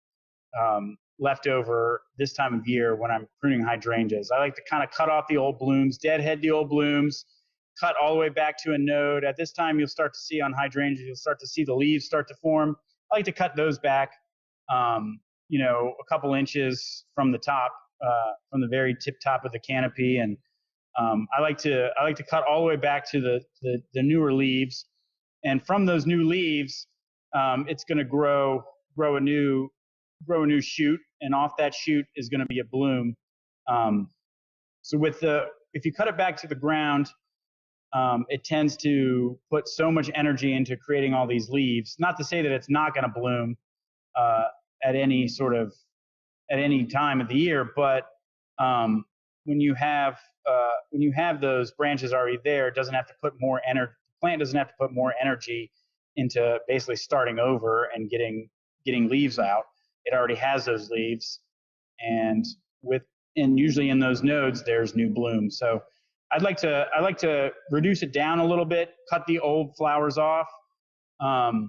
B: left over this time of year when I'm pruning hydrangeas. I like to kind of cut off the old blooms, deadhead the old blooms, cut all the way back to a node. At this time, you'll start to see on hydrangeas, you'll start to see the leaves start to form. I like to cut those back, a couple inches from the top, from the very tip top of the canopy. And I like to cut all the way back to the newer leaves. And from those new leaves, it's going to grow a new shoot, and off that shoot is going to be a bloom. So if you cut it back to the ground, it tends to put so much energy into creating all these leaves. Not to say that it's not going to bloom at any time of the year, but when you have those branches already there, it doesn't have to put more energy. The plant doesn't have to put more energy into basically starting over and getting leaves out. It already has those leaves, and usually in those nodes there's new bloom. So I like to reduce it down a little bit, cut the old flowers off, and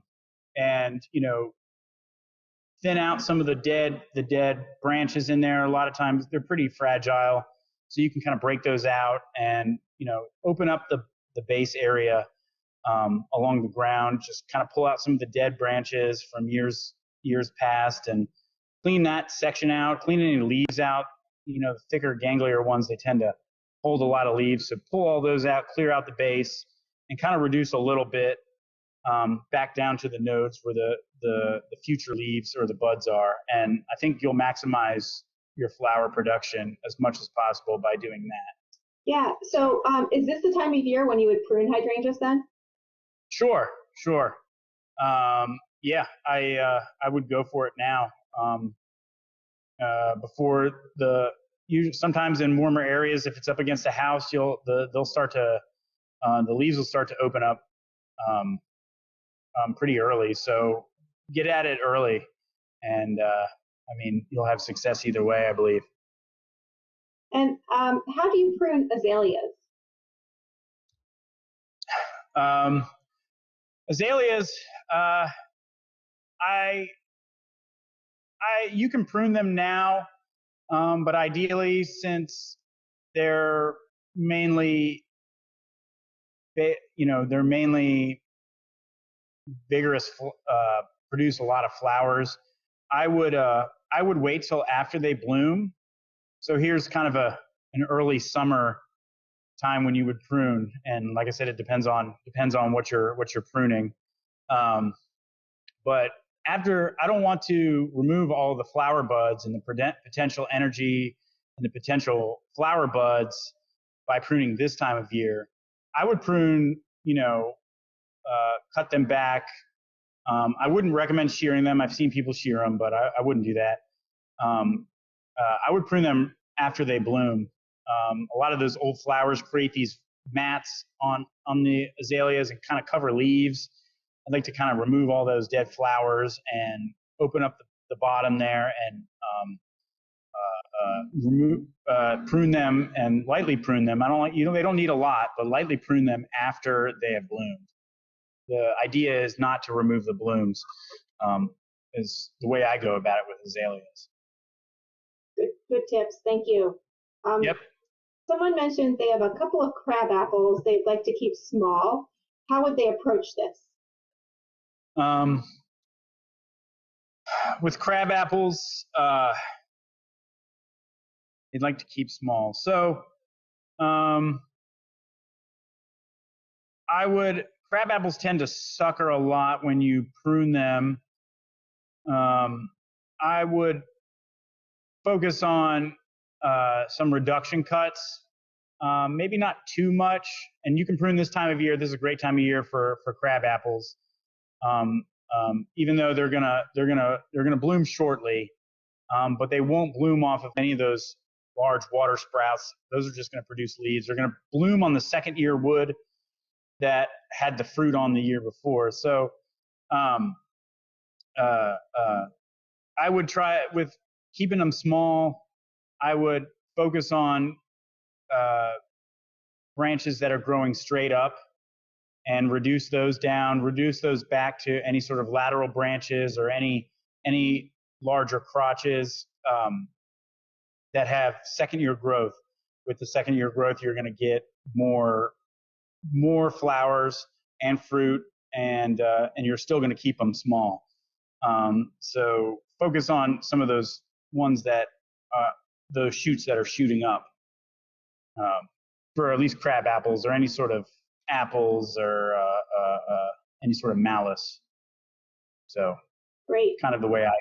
B: thin out some of the dead branches in there. A lot of times they're pretty fragile, so you can kind of break those out and open up the base area along the ground. Just kind of pull out some of the dead branches from years past and clean that section out, clean any leaves out. The thicker, ganglier ones, they tend to hold a lot of leaves. So pull all those out, clear out the base, and kind of reduce a little bit back down to the nodes where the future leaves or the buds are. And I think you'll maximize your flower production as much as possible by doing that.
A: Yeah. So is this the time of year when you would prune hydrangeas then? Sure.
B: Yeah, I would go for it now. Before sometimes in warmer areas, if it's up against a house, the leaves will start to open up pretty early. So get at it early, and you'll have success either way, I believe.
A: And how do you prune azaleas?
B: Azaleas, you can prune them now, but ideally, since they're mainly vigorous, produce a lot of flowers, I would wait till after they bloom. So here's kind of an early summer time when you would prune, and like I said, it depends on what you're pruning. But after, I don't want to remove all the flower buds and the potential energy and the potential flower buds by pruning this time of year. I would prune, cut them back. I wouldn't recommend shearing them. I've seen people shear them, but I wouldn't do that. I would prune them after they bloom. A lot of those old flowers create these mats on the azaleas and kind of cover leaves. I'd like to kind of remove all those dead flowers and open up the bottom there and prune them and lightly prune them. They don't need a lot, but lightly prune them after they have bloomed. The idea is not to remove the blooms, is the way I go about it with azaleas.
A: Good tips. Thank you.
B: Yep.
A: Someone mentioned they have a couple of crab apples they'd like to keep small. How would they approach this?
B: With crab apples, they'd like to keep small. So crab apples tend to sucker a lot when you prune them. I would focus on some reduction cuts maybe not too much. And you can prune this time of year. This is a great time of year for crab apples. Even though they're gonna bloom shortly, but they won't bloom off of any of those large water sprouts. Those are just going to produce leaves. They're going to bloom on the second year wood that had the fruit on the year before. So I would try it with keeping them small. I would focus on branches that are growing straight up and reduce those down, reduce those back to any sort of lateral branches or any larger crotches that have second year growth. With the second year growth, you're going to get more flowers and fruit, and you're still going to keep them small. So focus on some of those ones that those shoots that are shooting up for at least crab apples or any sort of apples or any sort of malus. So
A: Great.
B: kind of the way I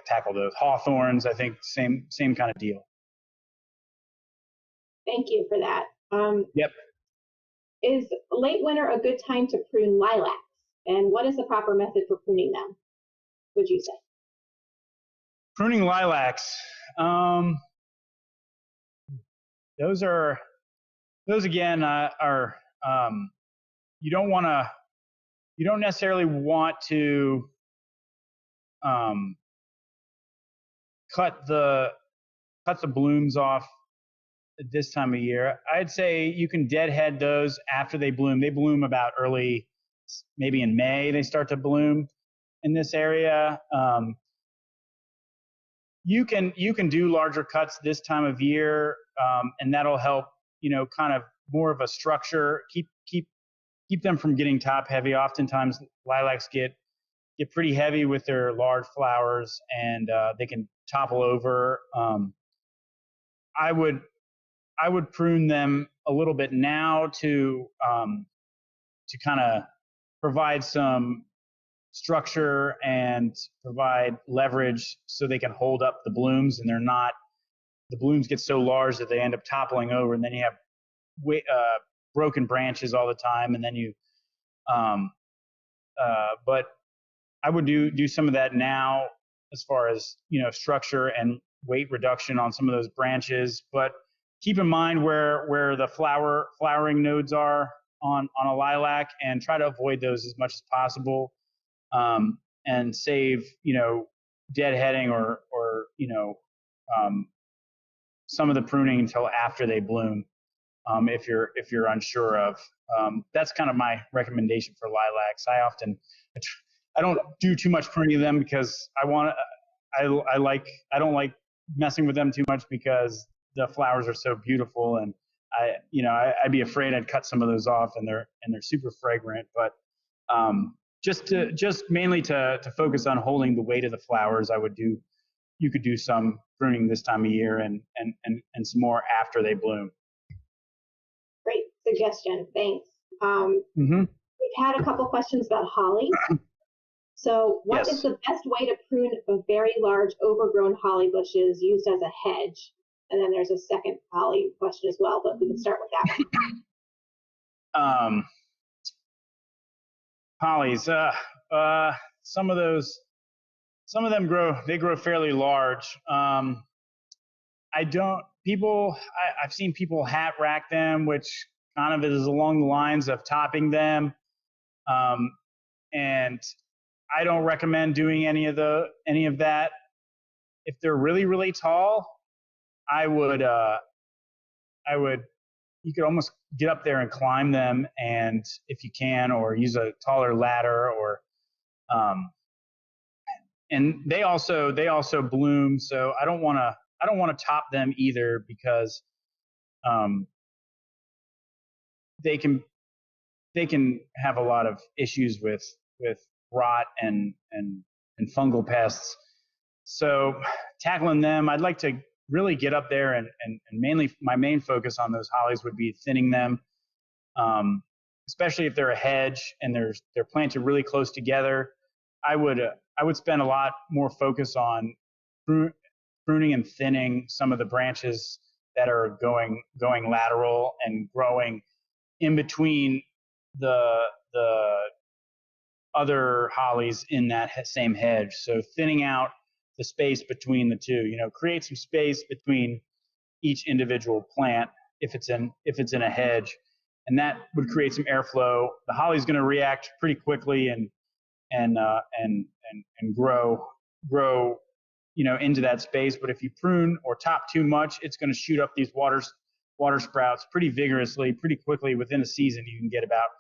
B: tackle those. Hawthorns, I think same kind of deal.
A: Thank you for that.
B: Yep.
A: Is late winter a good time to prune lilacs? And what is the proper method for pruning them, would you say?
B: Pruning lilacs. Those again are you don't necessarily want to cut the blooms off at this time of year. I'd say you can deadhead those after they bloom. They bloom about early, maybe in May they start to bloom in this area. You can do larger cuts this time of year, and that'll help, kind of more of a structure, keep them from getting top heavy. Oftentimes lilacs get pretty heavy with their large flowers, and they can topple over. I would prune them a little bit now to kind of provide some structure and provide leverage so they can hold up the blooms, and the blooms get so large that they end up toppling over, and then you have broken branches all the time, and then you but I would do some of that now as far as structure and weight reduction on some of those branches. But keep in mind where the flowering nodes are on a lilac, and try to avoid those as much as possible, and save deadheading or some of the pruning until after they bloom, if you're unsure of. That's kind of my recommendation for lilacs. I don't do too much pruning of them because I don't like messing with them too much because the flowers are so beautiful, and I'd be afraid I'd cut some of those off, and they're super fragrant. But just mainly to focus on holding the weight of the flowers, you could do some pruning this time of year and some more after they bloom.
A: Great suggestion. Thanks.
B: Mm-hmm.
A: We've had a couple questions about holly. So what is the best way to prune a very large overgrown holly bushes used as a hedge? And then there's a second holly question as well, but we can start with that one.
B: Hollies, some of them grow fairly large. I've seen people hat rack them, which kind of is along the lines of topping them. And I don't recommend doing any of that. If they're really, really tall, you could almost get up there and climb them, and if you can, or use a taller ladder, or and they also bloom, so I don't want to top them either, because they can have a lot of issues with rot and fungal pests. So tackling them, I'd like to really get up there, and mainly my main focus on those hollies would be thinning them, especially if they're a hedge and they're planted really close together. I would spend a lot more focus on pruning and thinning some of the branches that are going lateral and growing in between the other hollies in that same hedge. So thinning out the space between the two, create some space between each individual plant if it's in a hedge, and that would create some airflow. The holly's going to react pretty quickly and grow into that space. But if you prune or top too much, it's going to shoot up these water sprouts pretty vigorously, pretty quickly. Within a season, you can get about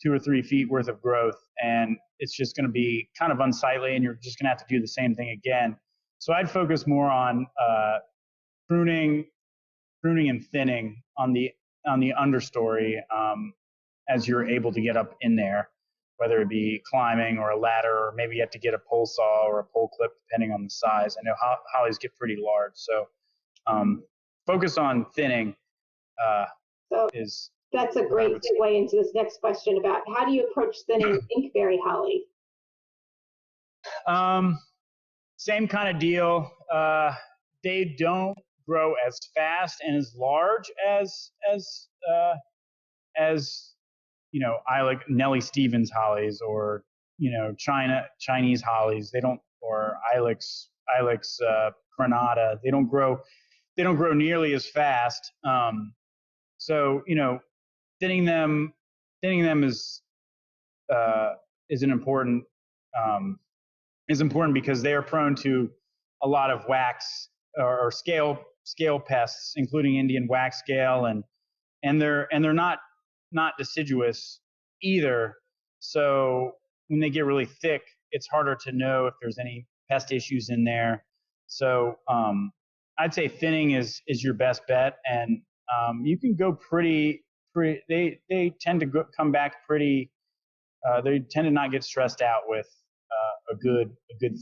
B: 2 or 3 feet worth of growth, and it's just going to be kind of unsightly, and you're just going to have to do the same thing again. So I'd focus more on pruning and thinning on the understory as you're able to get up in there, whether it be climbing or a ladder, or maybe you have to get a pole saw or a pole clip depending on the size. I know hollies get pretty large, so focus on thinning is.
A: That's a great segue into this next question about how do you approach thinning inkberry holly?
B: Same kind of deal. They don't grow as fast and as large as I like Nellie Stevens hollies or Chinese hollies. They don't, or Ilex crenata. They don't grow nearly as fast. So thinning them is important because they are prone to a lot of wax or scale pests, including Indian wax scale, and they're not deciduous either. So when they get really thick, it's harder to know if there's any pest issues in there. So I'd say thinning is your best bet, and you can go pretty. They tend to come back pretty. They tend to not get stressed out with a good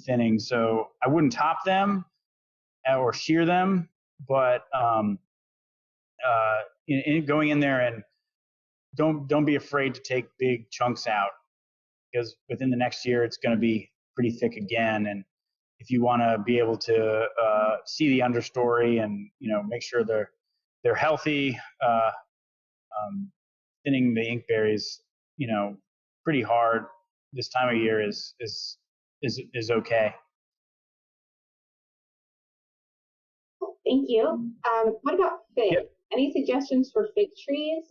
B: thinning. So I wouldn't top them or shear them, but going in there and don't be afraid to take big chunks out, because within the next year it's going to be pretty thick again. And if you want to be able to see the understory and make sure they're healthy, thinning the inkberries, pretty hard this time of year is okay.
A: Thank you. What about fig?
B: Yep.
A: Any suggestions for fig trees?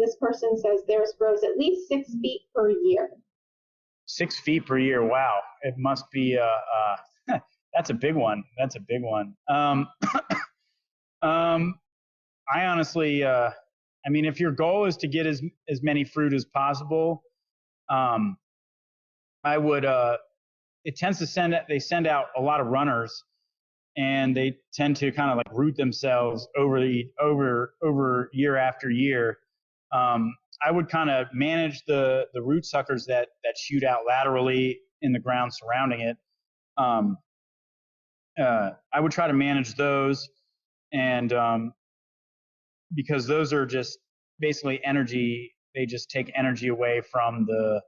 A: This person says theirs grows at least 6 feet per year.
B: 6 feet per year. Wow. It must be that's a big one. That's a big one. I honestly, if your goal is to get as many fruit as possible, I would. It tends to they send out a lot of runners, and they tend to kind of like root themselves over year after year. I would kind of manage the root suckers that shoot out laterally in the ground surrounding it. I would try to manage those, and because those are just basically energy. They just take energy away from the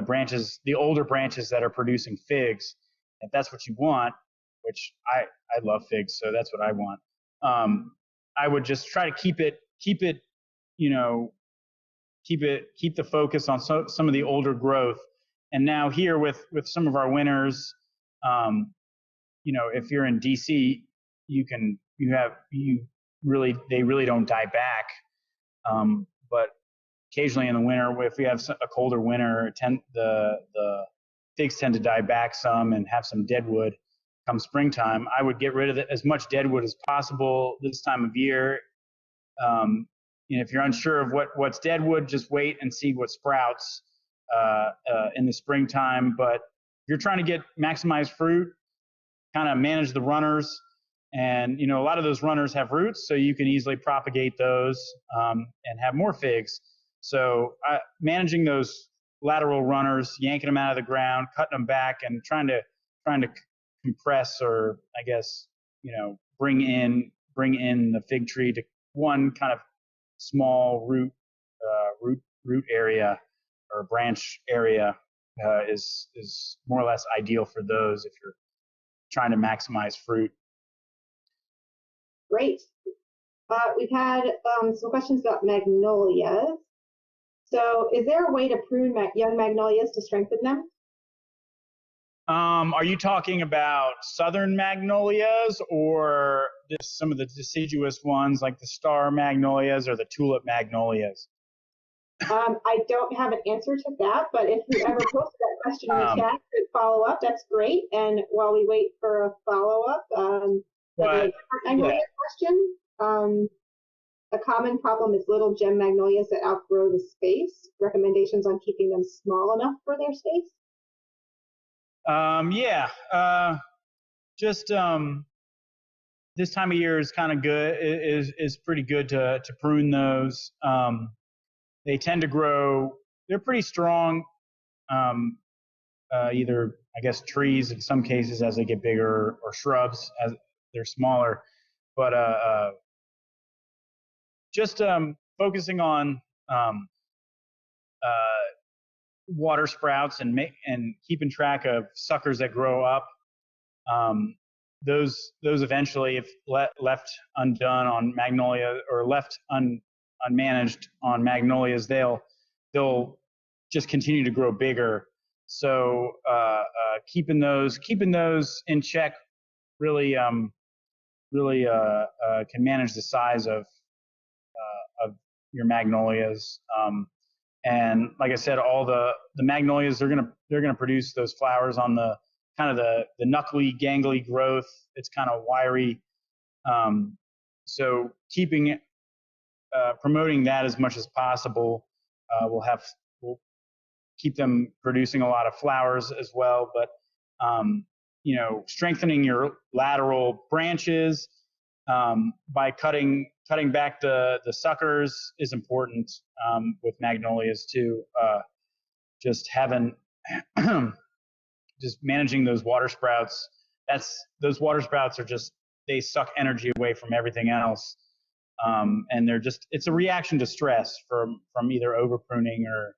B: branches, the older branches that are producing figs. If that's what you want, which I love figs, so that's what I want. I would just try to keep the focus on some of the older growth. And now here with some of our winners, if you're in DC, they really don't die back. But occasionally in the winter, if we have a colder winter, the figs tend to die back some and have some deadwood. Come springtime, I would get rid of as much deadwood as possible this time of year. If you're unsure of what's deadwood, just wait and see what sprouts in the springtime. But if you're trying to maximize fruit, kind of manage the runners. And, a lot of those runners have roots, so you can easily propagate those and have more figs. So managing those lateral runners, yanking them out of the ground, cutting them back, and trying to compress, or I guess, bring in the fig tree to one kind of small root area or branch area is more or less ideal for those if you're trying to maximize fruit.
A: Great. We've had some questions about magnolias. So is there a way to prune young magnolias to strengthen them?
B: Are you talking about southern magnolias or just some of the deciduous ones like the star magnolias or the tulip magnolias?
A: I don't have an answer to that, but if whoever posted that question in the chat could follow up, that's great. And while we wait for a follow-up, the magnolia question, a common problem is little gem magnolias that outgrow the space. Recommendations on keeping them small enough for their space?
B: Just this time of year is kind of good, is pretty good to prune those. They tend to grow, they're pretty strong, either, I guess, trees in some cases as they get bigger or shrubs as they're smaller. But just focusing on water sprouts and keeping track of suckers that grow up. Those eventually, if left undone on magnolia or left unmanaged on magnolias, they'll just continue to grow bigger. So keeping those in check really can manage the size of your magnolias. And like I said, all the magnolias, they're gonna produce those flowers on the kind of the knuckly, gangly growth. It's kind of wiry. So promoting that as much as possible will keep them producing a lot of flowers as well. But strengthening your lateral branches by cutting back the suckers is important with magnolias too. Just having just managing those water sprouts. Those water sprouts they suck energy away from everything else, and it's a reaction to stress from either over pruning or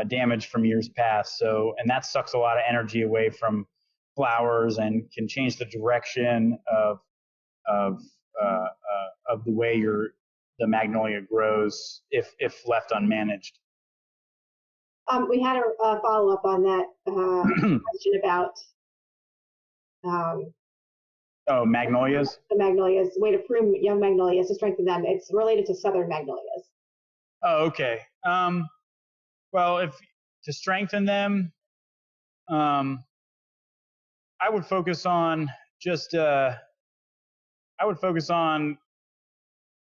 B: damage from years past. And that sucks a lot of energy away from flowers and can change the direction of the way the magnolia grows if left unmanaged.
A: We had a follow-up on that question about
B: magnolias.
A: The magnolias, way to prune young magnolias to strengthen them. It's related to southern magnolias.
B: Oh, okay. Well, to strengthen them, I would focus on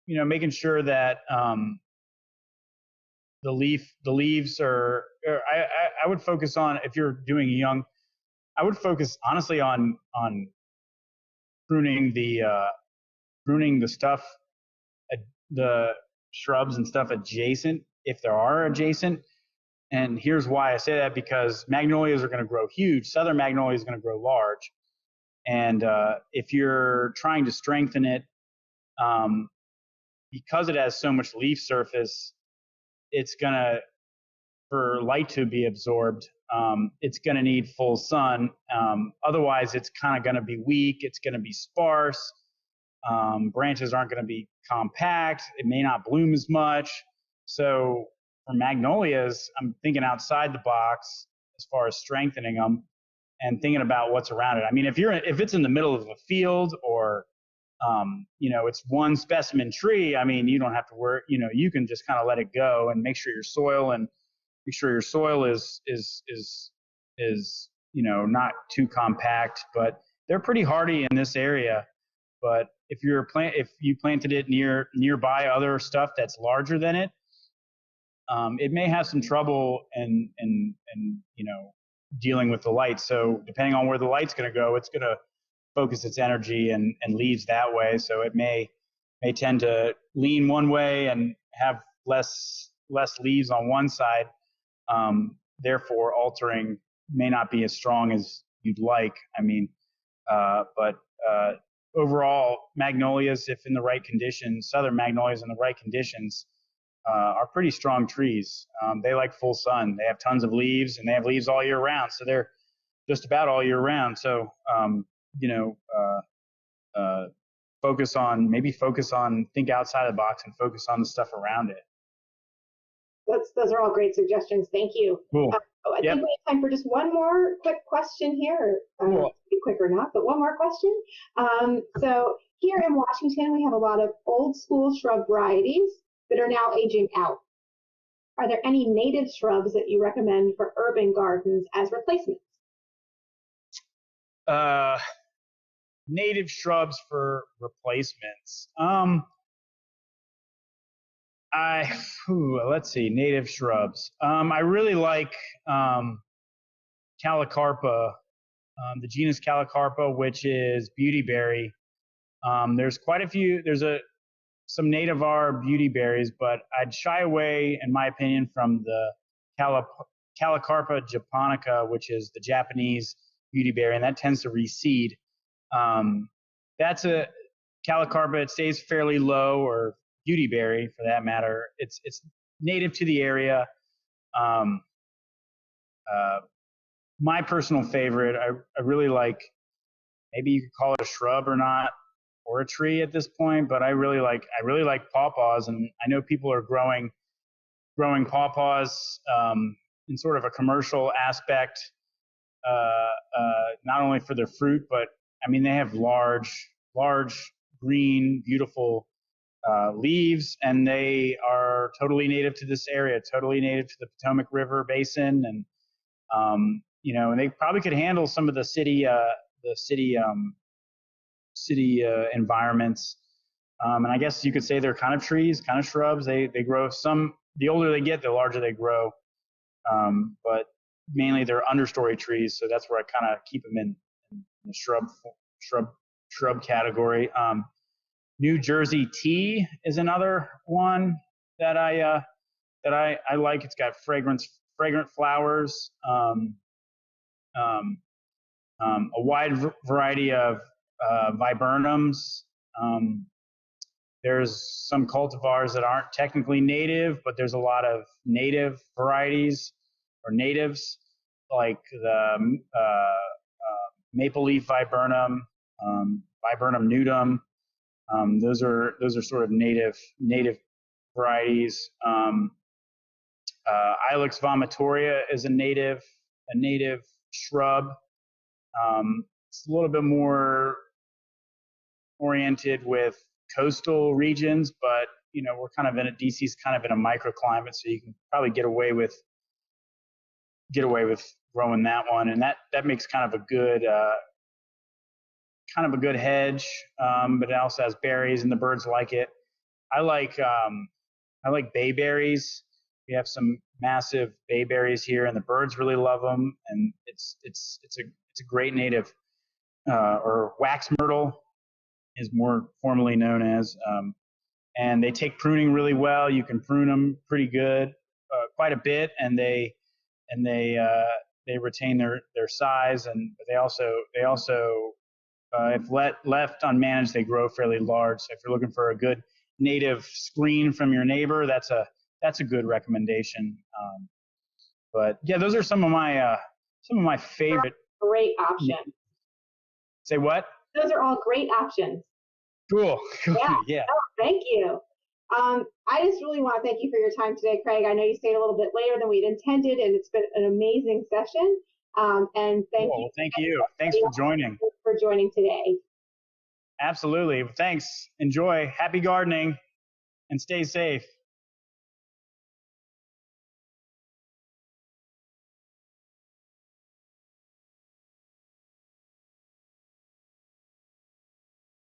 B: making sure that the leaves are. I would focus on, if you're doing young, I would focus honestly on pruning the stuff, the shrubs and stuff adjacent, if there are adjacent. And here's why I say that, because magnolias are going to grow huge. Southern magnolia is going to grow large. And if you're trying to strengthen it, because it has so much leaf surface, it's going to, for light to be absorbed, it's going to need full sun. Otherwise, it's kind of going to be weak. It's going to be sparse. Branches aren't going to be compact. It may not bloom as much. So for magnolias, I'm thinking outside the box as far as strengthening them and thinking about what's around it. I mean, if it's in the middle of a field or it's one specimen tree, I mean, you don't have to worry. You can just kind of let it go and make sure your soil is not too compact. But they're pretty hardy in this area. But if you planted it nearby other stuff that's larger than it, it may have some trouble in dealing with the light. So depending on where the light's going to go, it's going to focus its energy and leaves that way. So it may tend to lean one way and have less leaves on one side. Therefore, altering may not be as strong as you'd like. I mean, but overall, magnolias, if in the right conditions, southern magnolias in the right conditions, are pretty strong trees. They like full sun. They have tons of leaves, and they have leaves all year round. So they're just about all year round. So think outside the box and focus on the stuff around it.
A: Those are all great suggestions. Thank you.
B: Cool.
A: I think we have time for just one more quick question here.
B: Cool.
A: Be quick or not, but one more question. So here in Washington, we have a lot of old school shrub varieties that are now aging out. Are there any native shrubs that you recommend for urban gardens as replacements?
B: Native shrubs for replacements. Let's see, native shrubs. I really like Calicarpa, the genus Calicarpa, which is beautyberry. There's quite a few. Some native beautyberries, but I'd shy away, in my opinion, from the Calicarpa japonica, which is the Japanese beautyberry, and that tends to reseed. That's a Calicarpa. It stays fairly low, or beautyberry for that matter. It's native to the area. My personal favorite, I really like, maybe you could call it a shrub or not, or a tree at this point, but I really like pawpaws, and I know people are growing pawpaws in sort of a commercial aspect, not only for their fruit, but I mean, they have large green, beautiful leaves, and they are totally native to this area, totally native to the Potomac River Basin, and and they probably could handle some of the city environments. And I guess you could say they're kind of trees, kind of shrubs. They grow some. The older they get, the larger they grow. But mainly they're understory trees, so that's where I kind of keep them in the shrub category. New Jersey tea is another one that I like. It's got fragrant flowers. A wide variety of viburnums. There's some cultivars that aren't technically native, but there's a lot of native varieties or natives, like the maple leaf viburnum, viburnum nudum. Those are sort of native varieties. Ilex vomitoria is a native shrub. It's a little bit more oriented with coastal regions, but we're kind of DC's kind of in a microclimate, so you can probably get away with growing that one, and that makes kind of a good hedge, but it also has berries, and the birds like it. I like bayberries. We have some massive bayberries here, and the birds really love them, and it's a great native. Or wax myrtle is more formally known as, and they take pruning really well. You can prune them pretty good, quite a bit, and they retain their size, and they also if left unmanaged, they grow fairly large. So if you're looking for a good native screen from your neighbor, that's a good recommendation. But yeah, those are some of my favorite.
A: Great option.
B: Say what?
A: Those are all great options.
B: Cool. Yeah.
A: Oh, thank you. I just really want to thank you for your time today, Craig. I know you stayed a little bit later than we'd intended, and it's been an amazing session. And thank you.
B: Thank you. Thanks for joining.
A: For joining today.
B: Absolutely. Thanks. Enjoy. Happy gardening, and stay safe.